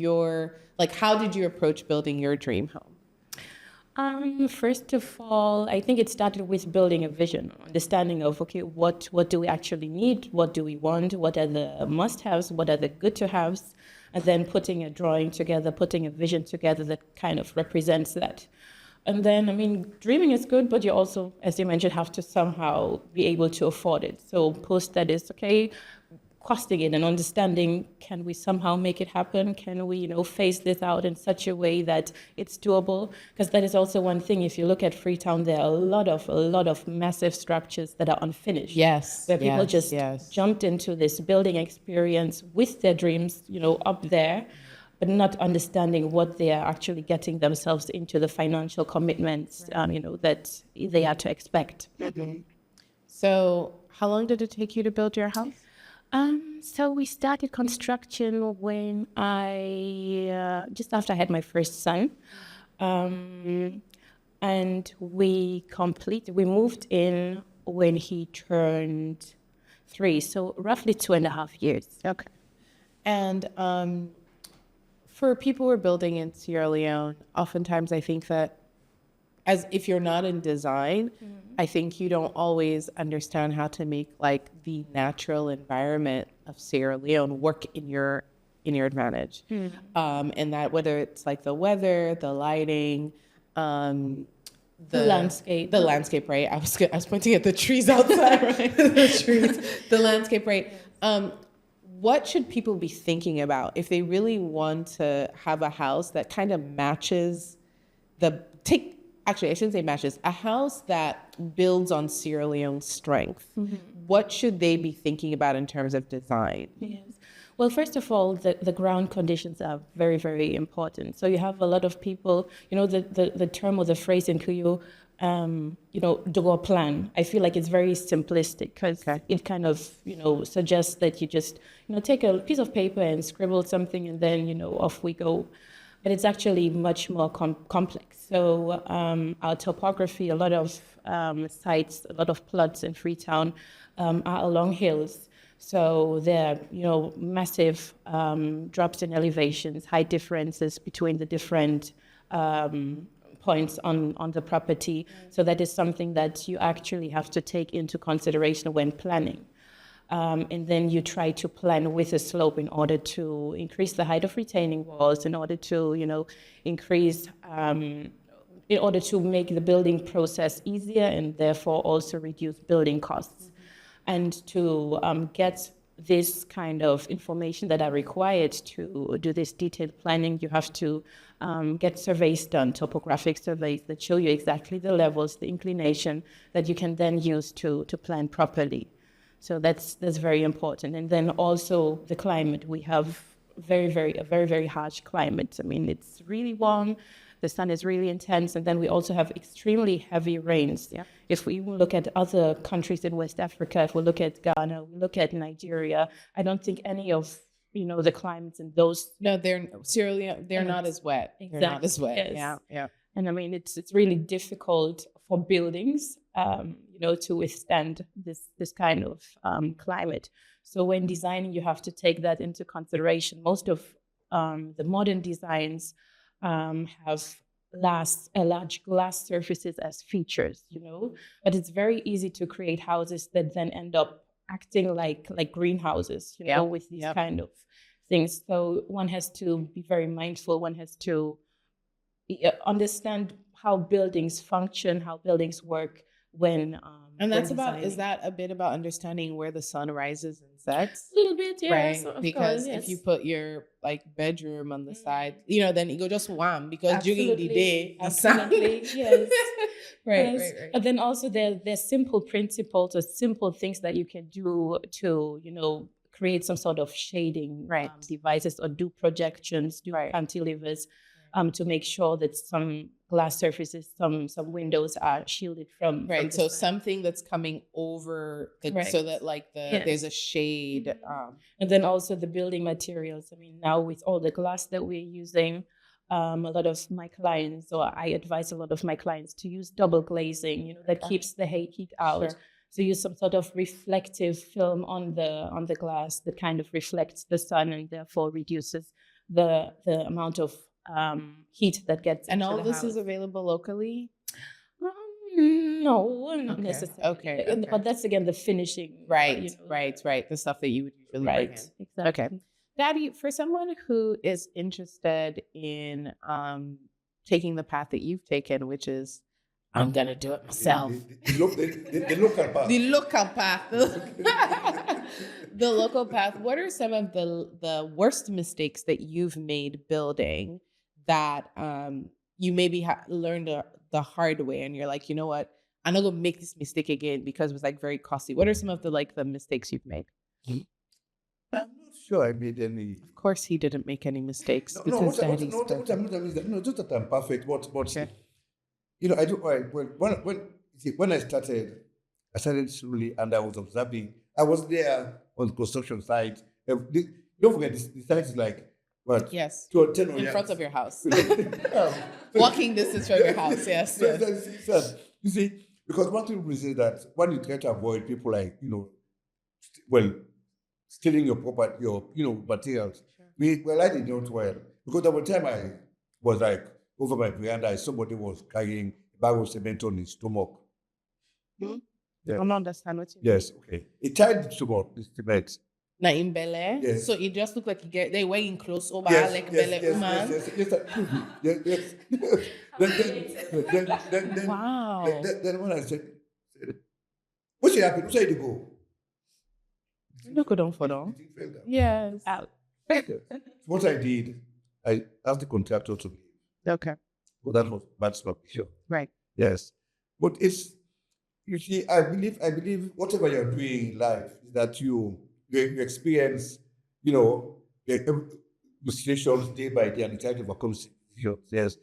how did you approach building your dream home? First of all, I think it started with building a vision, understanding of, okay, what do we actually need? What do we want? What are the must-haves? What are the good-to-haves? And then putting a drawing together, putting a vision together that kind of represents that. And then, I mean, dreaming is good, but you also, as you mentioned, have to somehow be able to afford it. So post that is, okay, costing it and understanding, can we somehow make it happen? Can we, phase this out in such a way that it's doable? Because that is also one thing. If you look at Freetown, there are a lot of massive structures that are unfinished. Yes. Where people just jumped into this building experience with their dreams, up there, but not understanding what they are actually getting themselves into, the financial commitments, that they are to expect. Mm-hmm. So how long did it take you to build your house? So we started construction when just after I had my first son. And we moved in when he turned 3, so roughly 2.5 years. Okay. And for people who are building in Sierra Leone, oftentimes I think that as if you're not in design, I think you don't always understand how to make the natural environment of Sierra Leone work in your advantage. And that whether it's the weather, the lighting, the landscape. The landscape, right? I was pointing at the trees outside, right? The landscape, right? What should people be thinking about if they really want to have a house that kind of matches actually, I shouldn't say matches, a house that builds on Sierra Leone's strength? What should they be thinking about in terms of design? Yes. Well, first of all, the ground conditions are very, very important. So you have a lot of people, the term or the phrase in Kuyo, door plan. I feel like it's very simplistic because it kind of, suggests that you just, take a piece of paper and scribble something and then, off we go. But it's actually much more complex. So our topography, a lot of sites, a lot of plots in Freetown are along hills. So there are, massive drops in elevations, high differences between the different points on the property. So that is something that you actually have to take into consideration when planning. And then you try to plan with a slope in order to increase the height of retaining walls, in order to, increase, in order to make the building process easier and therefore also reduce building costs. And to get this kind of information that are required to do this detailed planning, you have to get surveys done, topographic surveys that show you exactly the levels, the inclination that you can then use to plan properly. So that's very important. And then also the climate. We have a very harsh climate. I mean, it's really warm. The sun is really intense. And then we also have extremely heavy rains. Yeah. If we look at other countries in West Africa, if we look at Ghana, we look at Nigeria, I don't think any of, the climates in those. No, Sierra Leone, they're not as wet. Exactly. They're not as wet. Yes. Yeah. And I mean, it's really difficult for buildings, to withstand this kind of climate. So when designing, you have to take that into consideration. Most of the modern designs have large glass surfaces as features, but it's very easy to create houses that then end up acting like greenhouses, with these kind of things. So one has to be very mindful. One has to understand how buildings function, how buildings work when and that's when is that a bit about understanding where the sun rises and sets? A little bit, yes. Right. Because if you put your bedroom on the side, then it go just wham, because during the day the sun. Absolutely, yes. Right, Yes. right. And then also there's simple principles or simple things that you can do to create some sort of shading devices or do projections, do cantilevers, to make sure that some glass surfaces, some windows are shielded from Right. So the sun. something that's coming over so that there's a shade. And then also the building materials. I mean, now with all the glass that we're using, a lot of my clients, or I advise a lot of my clients to use double glazing, that keeps the heat out. Sure. So use some sort of reflective film on the glass that kind of reflects the sun and therefore reduces the amount of heat that gets And into all the this house. is available locally? No, not necessarily. Okay. But that's again the finishing. Right. The stuff that you would usually bring Right. in. Exactly. Okay. Daddy, for someone who is interested in taking the path that you've taken, which is, I'm going to do it myself. The local path. The local path. The local path. What are some of the worst mistakes that you've made building that you maybe learned the hard way, and you're like, you know what, I'm not gonna make this mistake again because it was like very costly? What are some of the mistakes you've made? I'm not sure I made any. Of course, he didn't make any mistakes No, because Daddy's not perfect. just that I'm perfect. But Okay. I do. When I started slowly, and I was observing. I was there on the construction site. Don't forget, the site is like what? Yes. 10 In years. front of your house. Um, Walking distance from your house. Yes. Yes. You see, because one thing people say that when you try to avoid people like stealing your property, your materials. We like it not well, because at the time I was like over my veranda, somebody was carrying a bag of cement on his stomach. Hmm? Yeah. I don't understand what you mean. Yes, okay. He tied the stomach, the cement. Na in Bele. Yes. So it just looked like they were in close over Yes, like yes, Bele yes, woman. yes. Then, Wow. then when I said, what should happen? Where should you go? You go down for them. The thing fell down. Yes. Out. Yes. What I did, I asked the contractor to leave. Okay. But that was bad stuff, sure. Right. Yes. But you see, I believe whatever you're doing in life is that you experience, the situations day by day, and you try to overcome situations. Yes.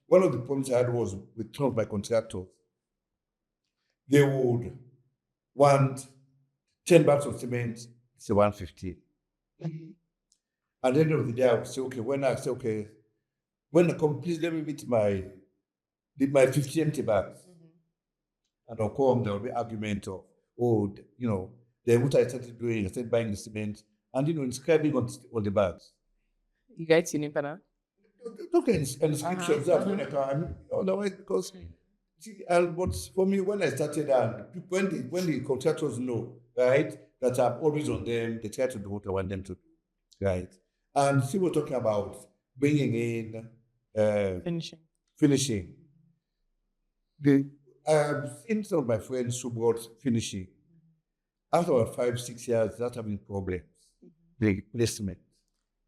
One of the problems I had was with some of my contractors. They would want 10 bags of cement, it's a 150. Mm-hmm. At the end of the day, I would say, okay, when I come, please let me meet my 50 empty bags. And I'll come, there will be argument of, then what I started doing, I started buying the cement and, inscribing on the bags. You guys seen it, Pana? Look at inscriptions. Otherwise, because, but for me, when I started, and when the contractors know, right, that I'm always on them, they try to do what I want them to do, right? And see, we're talking about bringing in, finishing. I've seen some of my friends who brought finishing. After about 5-6 years, they're having problems. The placement.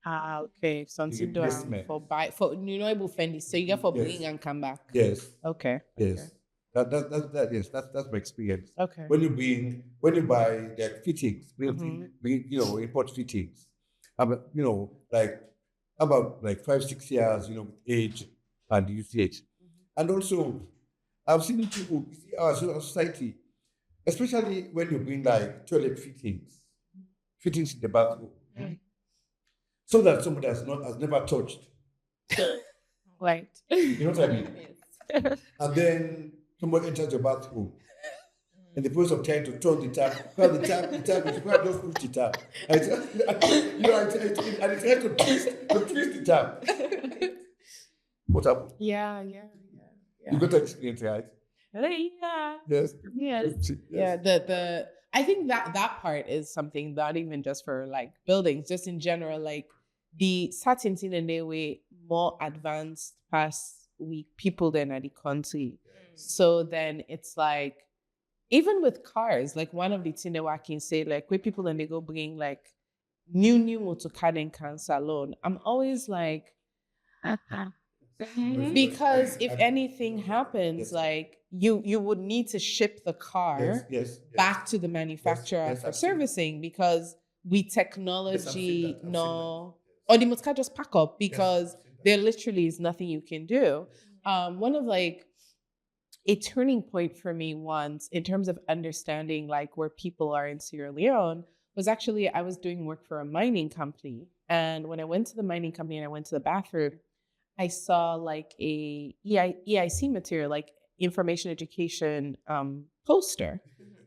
Okay. Something done Replacement. for able Fendi. So you get for Yes. bring and come back. Yes. Okay. Yes. That's my experience. Okay. When you buy like fittings, import fittings, about 5-6 years, age and usage. And also, I've seen people, our society, especially when you bring like toilet fittings in the bathroom, so that somebody has never touched. Right. You know what I mean? And then somebody enters the bathroom. In the process of trying to turn the tap, grab the tap, you can't just push the tap. And it's trying to twist the tap. What happened? Yeah. You got to experience, right? Yeah. Yes. Yes. Yeah. I think that part is something not even just for like buildings, just in general, like the certainty in the way more advanced past people than at the country. So then it's like, even with cars, like one of the things that I can say, like where people then they go bring like new motor car and cancer alone. I'm always like, because if anything happens, like you would need to ship the car back to the manufacturer for servicing, because with technology, or the motor car just pack up because there literally is nothing you can do. One of like a turning point for me once in terms of understanding like where people are in Sierra Leone was actually I was doing work for a mining company. And when I went to the mining company and I went to the bathroom, I saw like a EIC material, like information education poster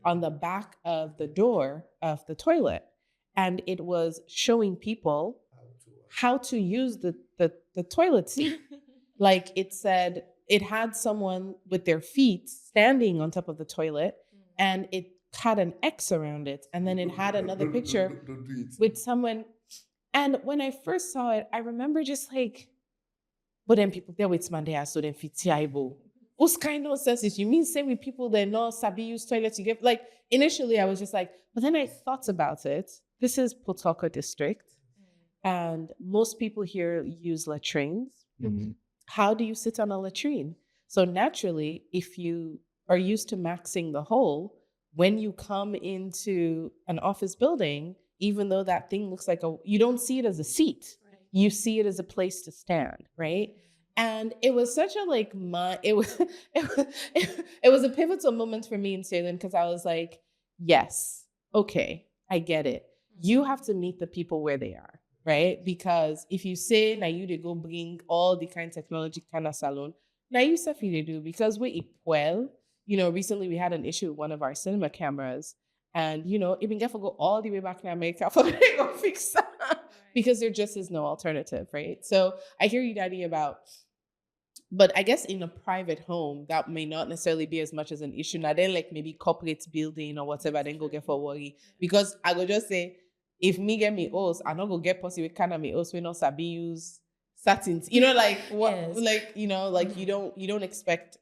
on the back of the door of the toilet. And it was showing people how to use the toilet seat. Like it said, it had someone with their feet standing on top of the toilet and it had an X around it. And then it had another picture Don't do it. with someone. And when I first saw it, I remember just like, but then people there with man there so then fit tiaibo. What's kind of nonsense is you mean say with people that know sabi use toilets you get like initially I was just like, but then I thought about it. This is Potoko district and most people here use latrines. Mhm. How do you sit on a latrine? So naturally, if you are used to maxing the hole, when you come into an office building, even though that thing looks like you don't see it as a seat. Right. You see it as a place to stand, right? And it was such a like it was a pivotal moment for me in Sierra Leone because I was like, yes, okay, I get it. You have to meet the people where they are, right? Because if you say now you they go bring all the kind of technology kind of salon, now you stuff you do because recently we had an issue with one of our cinema cameras. And, even if we go all the way back to America for they go fix that because there just is no alternative, right? So I hear you, Daddy, but I guess in a private home, that may not necessarily be as much as an issue. Now then, like maybe corporate building or whatever, then go get for worry. Because I would just say, if me get me host, I not go get pussy with kind of me host, we not sabi use settings. Like what, yes. Like, you expect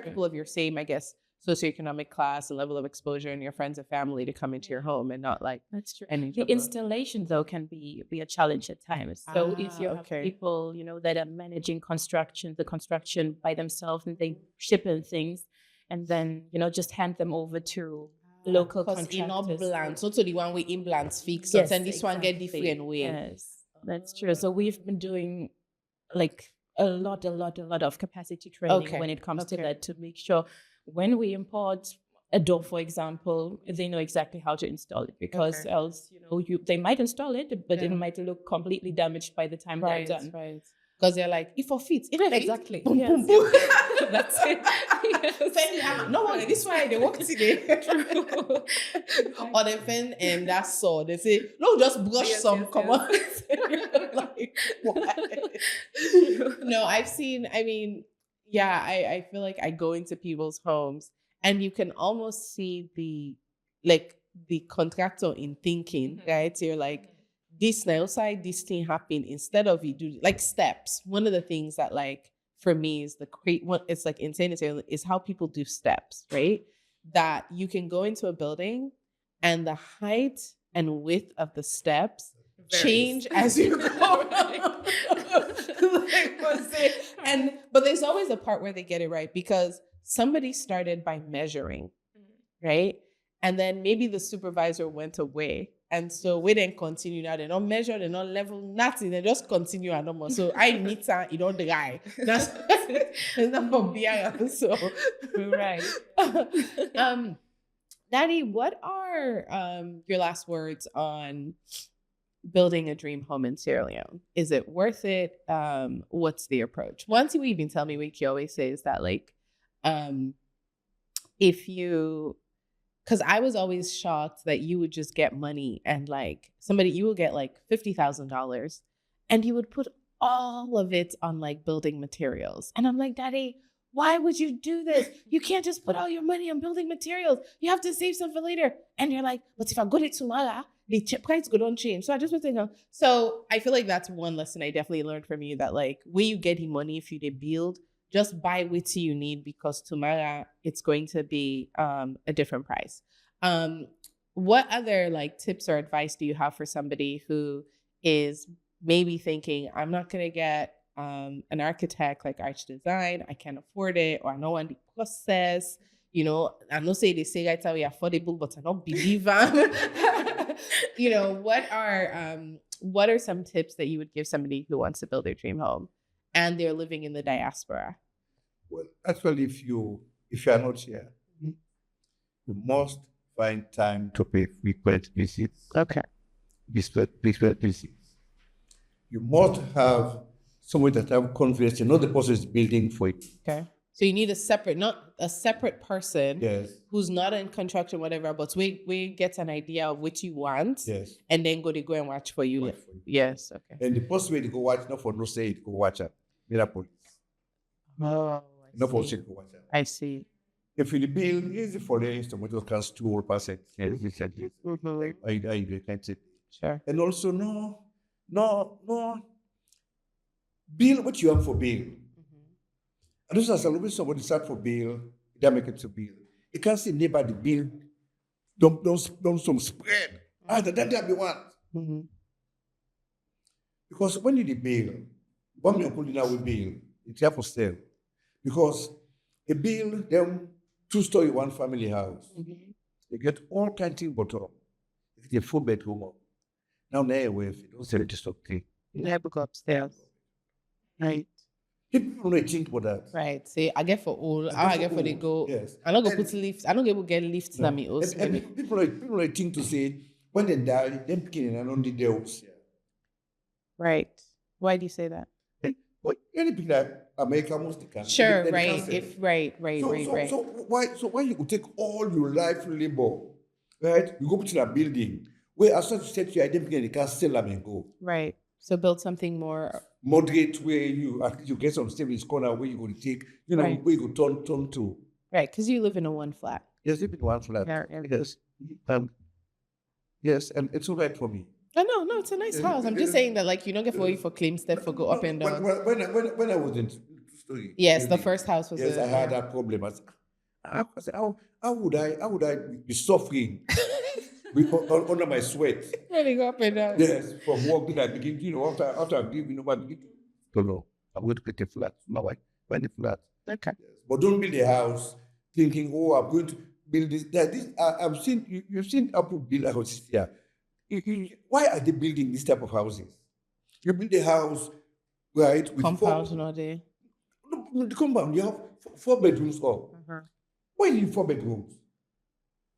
people of your same, I guess, socioeconomic class and level of exposure and your friends and family to come into your home and not like that's true. The installation though can be a challenge at times. So if you have people, that are managing the construction by themselves and they ship in things and then, just hand them over to local contractors. So to the one with implants fix. So then this one get different way. Yes, that's true. So we've been doing like a lot of capacity training when it comes to that to make sure when we import a door, for example, they know exactly how to install it because else, they might install it, but it might look completely damaged by the time they're done. Right. Because they're like, if it fits, exactly. Boom, yes. boom, boom. That's it. Yes. No worry, this why they work today. Or they pen and that's so they say, no, just brush come on. Like, what? No, I feel like I go into people's homes and you can almost see the contractor in thinking, right? So you're like, this now outside this thing happen instead of you do like steps. One of the things that like for me is it's like insane is how people do steps, right? That you can go into a building and the height and width of the steps change as you go. But there's always a part where they get it right because somebody started by measuring, right? And then maybe the supervisor went away. And so we then continue now. They don't measure, they don't level, nothing. They just continue and no more. So I need to, you don't dry. That's not for beer. So right. Daddy, what are your last words on building a dream home in Sierra Leone? Is it worth it? What's the approach? One thing you've been telling me, Wiki always says that like, because I was always shocked that you would just get money and like you will get like $50,000 and you would put all of it on like building materials. And I'm like, Daddy, why would you do this? You can't just put all your money on building materials. You have to save some for later. And you're like, but if I go to tomorrow, the price go don't change. So I just was thinking, so I feel like that's one lesson I definitely learned from you that like where you getting money if you they build, just buy what you need because tomorrow it's going to be a different price. What other like tips or advice do you have for somebody who is maybe thinking, I'm not going to get an architect like Arch Design, I can't afford it, or I don't want the process, I know say they say right away affordable, but I don't believe them. What are some tips that you would give somebody who wants to build their dream home and they're living in the diaspora? Well, actually, if you are not here, you must find time to pay frequent visits. Okay. Frequent visits. You must have somewhere that have confidence, you know the person is building for it. Okay. So you need not a separate person Yes. who's not in construction, whatever, but we get an idea of what you want, Yes. and then go and watch for you. Watch for you. Yes. Okay. And the first way to go watch, not for no say it, go watch it. Miracle. Oh, Not for say go watch it. I see. If you build, easy for the tomatoes can 2%. Yes, you said yes. I can't say. Sure. And also no. Build what you have for build. And also as always somebody start for build, they make it to build. You can't see neighbor the build. Don't some spread. That be one. Mm-hmm. Because when you build, what me put now with build, it's here for sale. Because a build them 2-story, 1 family house. Mm-hmm. You get all kinds of bottom. It's a 4-bedroom. Now if you don't sell it to something. You never go upstairs. Right. People don't think about that. Right. See, I get for all. I get for they go. Yes. I don't go put lifts. I don't get lifts No. na me house. And people like think to say when they die, them picking and only their house. Right. Why do you say that? But any people that America mostly can. Sure. They Right. can't sell it. If right. So why you could take all your life labor, right? You go put in a building where as such you said you identify they can't sell them and go. Right. So build something more Moderate where you get some savings corner where you go to take, Right. where you go turn to. right because you live in a 1 flat. Yes, live in 1 flat. Yeah. Yes. Yes, and it's all right for me. No, it's a nice house. I'm just saying that like you don't get for claim step for go up and down. When I was in story. Yes, the first house was. Yes, I had that problem. I said, how would I be suffering under my sweat? Really go up and down. Yes, from work did I begin, after I give, I begin to know. I'm going to get a flat. Now I find a flat. Okay. Yes. But don't build a house thinking, I'm going to build this. I've seen, you've seen people build houses here. Why are they building this type of houses? You build a house, right? With Compound all day. No, the compound, you have 4 bedrooms all. Why do you need 4 bedrooms?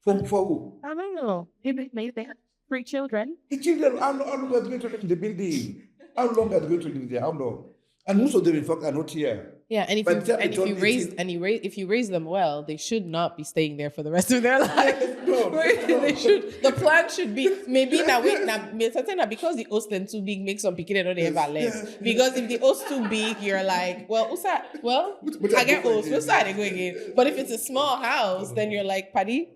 For who? I don't know. Maybe they have 3 children. The children, how long are they going to live in the building? How long are they going to live there? How long? And most of them, in fact, are not here. Yeah, and if you raise them well, they should not be staying there for the rest of their life. No. They should. The plan should be maybe now because the host then too big makes some picking and they ever left. Because if the host too big, you're like, I get host. What's that they going in? But if it's a small house, then you're like, Paddy,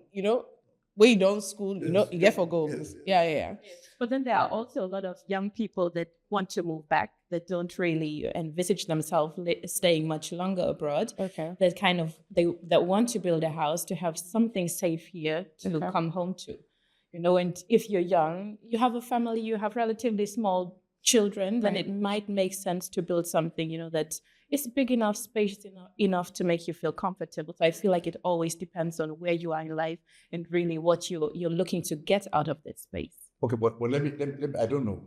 where you don't school, you get for go. Yes. Yeah. But then there are also a lot of young people that want to move back, that don't really envisage themselves staying much longer abroad. Okay. That want to build a house to have something safe here to come home to. And if you're young, you have a family, you have relatively small children, then it might make sense to build something, that is big enough, space enough to make you feel comfortable. So I feel like it always depends on where you are in life and really what you're looking to get out of this space. Okay, but let me I don't know.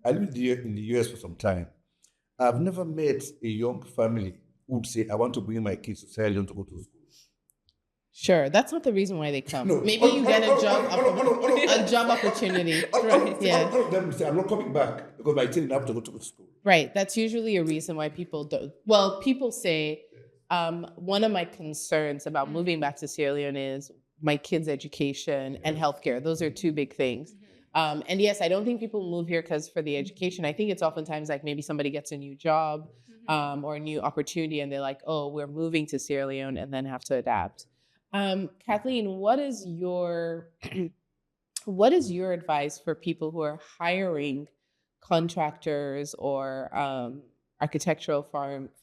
I lived in the US for some time. I've never met a young family who would say, I want to bring my kids to Sierra Leone to go to school. Sure, that's not the reason why they come. No. Maybe you get a job opportunity. All of them say, I'm not coming back because my children have to go to school. Right. That's usually a reason why people don't. Well, people say one of my concerns about moving back to Sierra Leone is my kids' education and healthcare. Those are 2 big things. And yes, I don't think people move here because for the education. I think it's oftentimes like maybe somebody gets a new job or a new opportunity and they're like, oh, we're moving to Sierra Leone and then have to adapt. Kathleen, what is your advice for people who are hiring contractors or architectural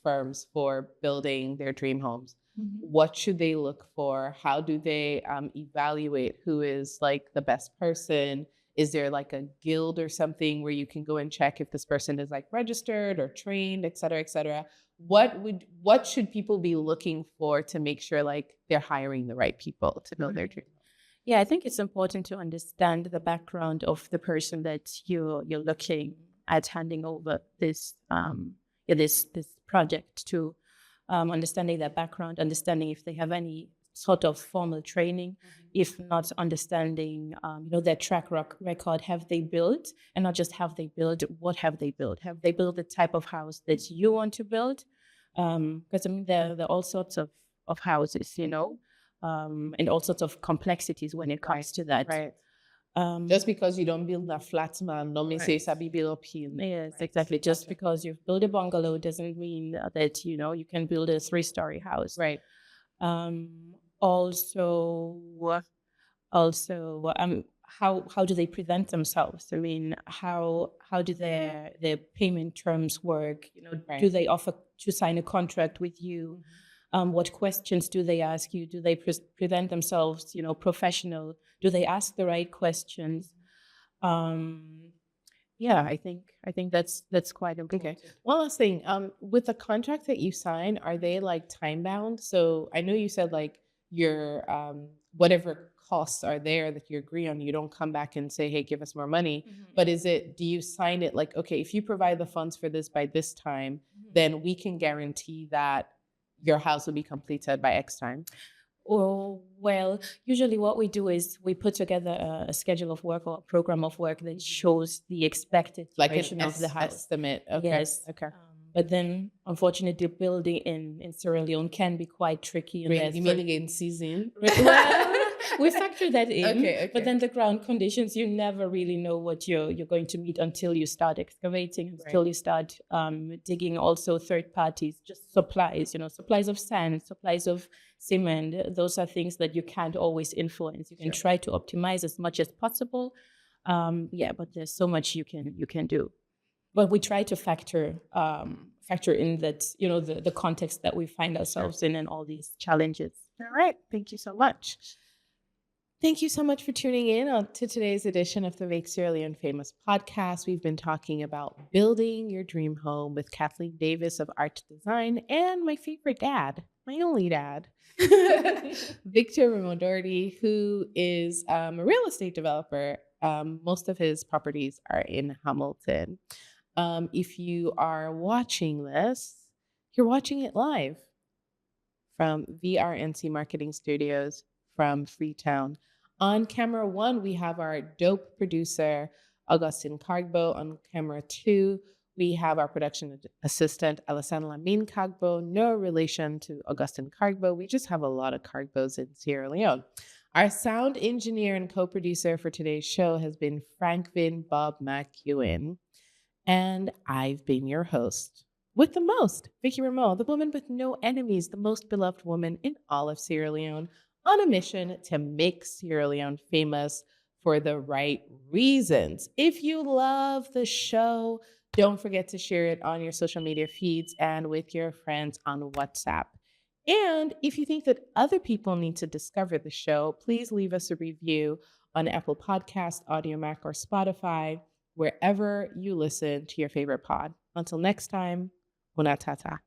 firms for building their dream homes? What should they look for? How do they evaluate who is like the best person? Is there like a guild or something where you can go and check if this person is like registered or trained, et cetera, et cetera? What should people be looking for to make sure like they're hiring the right people to build their dream? Yeah, I think it's important to understand the background of the person that you're looking at handing over this project to, understanding their background, understanding if they have any sort of formal training, if not understanding, their track record. Have they built, and not just have they built, what have they built? Have they built the type of house that you want to build? Because there are all sorts of houses, and all sorts of complexities when it comes to that. Right. Just because you don't build a flat man, don't mean say sabi build uphill. Yes, exactly. Just because you've built a bungalow doesn't mean that you can build a 3-story house. Right. Also, how do they present themselves? I mean, how do their payment terms work? Do they offer to sign a contract with you? What questions do they ask you? Do they present themselves, professional? Do they ask the right questions? I think that's quite important. Okay. One last thing. With the contract that you sign, are they like time bound? So I know you said like your whatever costs are there that you agree on, you don't come back and say, hey, give us more money. But do you sign it like, okay, if you provide the funds for this by this time, then we can guarantee that your house will be completed by X time? Oh, well, usually what we do is we put together a schedule of work or a program of work that shows the expected duration of the house. Estimate. Okay. Yes. Okay. But then, unfortunately, building in Sierra Leone can be quite tricky. You mean in season? Well, we factor that in. Okay. But then the ground conditions, you never really know what you're going to meet until you start excavating, until you start digging. Also, third parties, just supplies, supplies of sand, supplies of cement. Those are things that you can't always influence. You can try to optimize as much as possible. But there's so much you can do. But we try to factor in that, the context that we find ourselves in and all these challenges. All right. Thank you so much. Thank you so much for tuning in to today's edition of the Make Sierra Leone Famous podcast. We've been talking about building your dream home with Kathleen Davies of Art Design and my favorite dad, my only dad, Victor Remoe-Doherty, who is a real estate developer. Most of his properties are in Hamilton. If you are watching this, you're watching it live from VRNC Marketing Studios from Freetown. On camera 1, we have our dope producer, Augustine Cargbo. On camera 2, we have our production assistant, Alessandra Lamin Cargbo. No relation to Augustine Cargbo. We just have a lot of Cargbos in Sierra Leone. Our sound engineer and co-producer for today's show has been Franklin Bob McEwen. And I've been your host with the most, Victor Remoe, the woman with no enemies, the most beloved woman in all of Sierra Leone, on a mission to make Sierra Leone famous for the right reasons. If you love the show, don't forget to share it on your social media feeds and with your friends on WhatsApp. And if you think that other people need to discover the show, please leave us a review on Apple Podcasts, AudioMac, or Spotify, wherever you listen to your favorite pod. Until next time, una tata.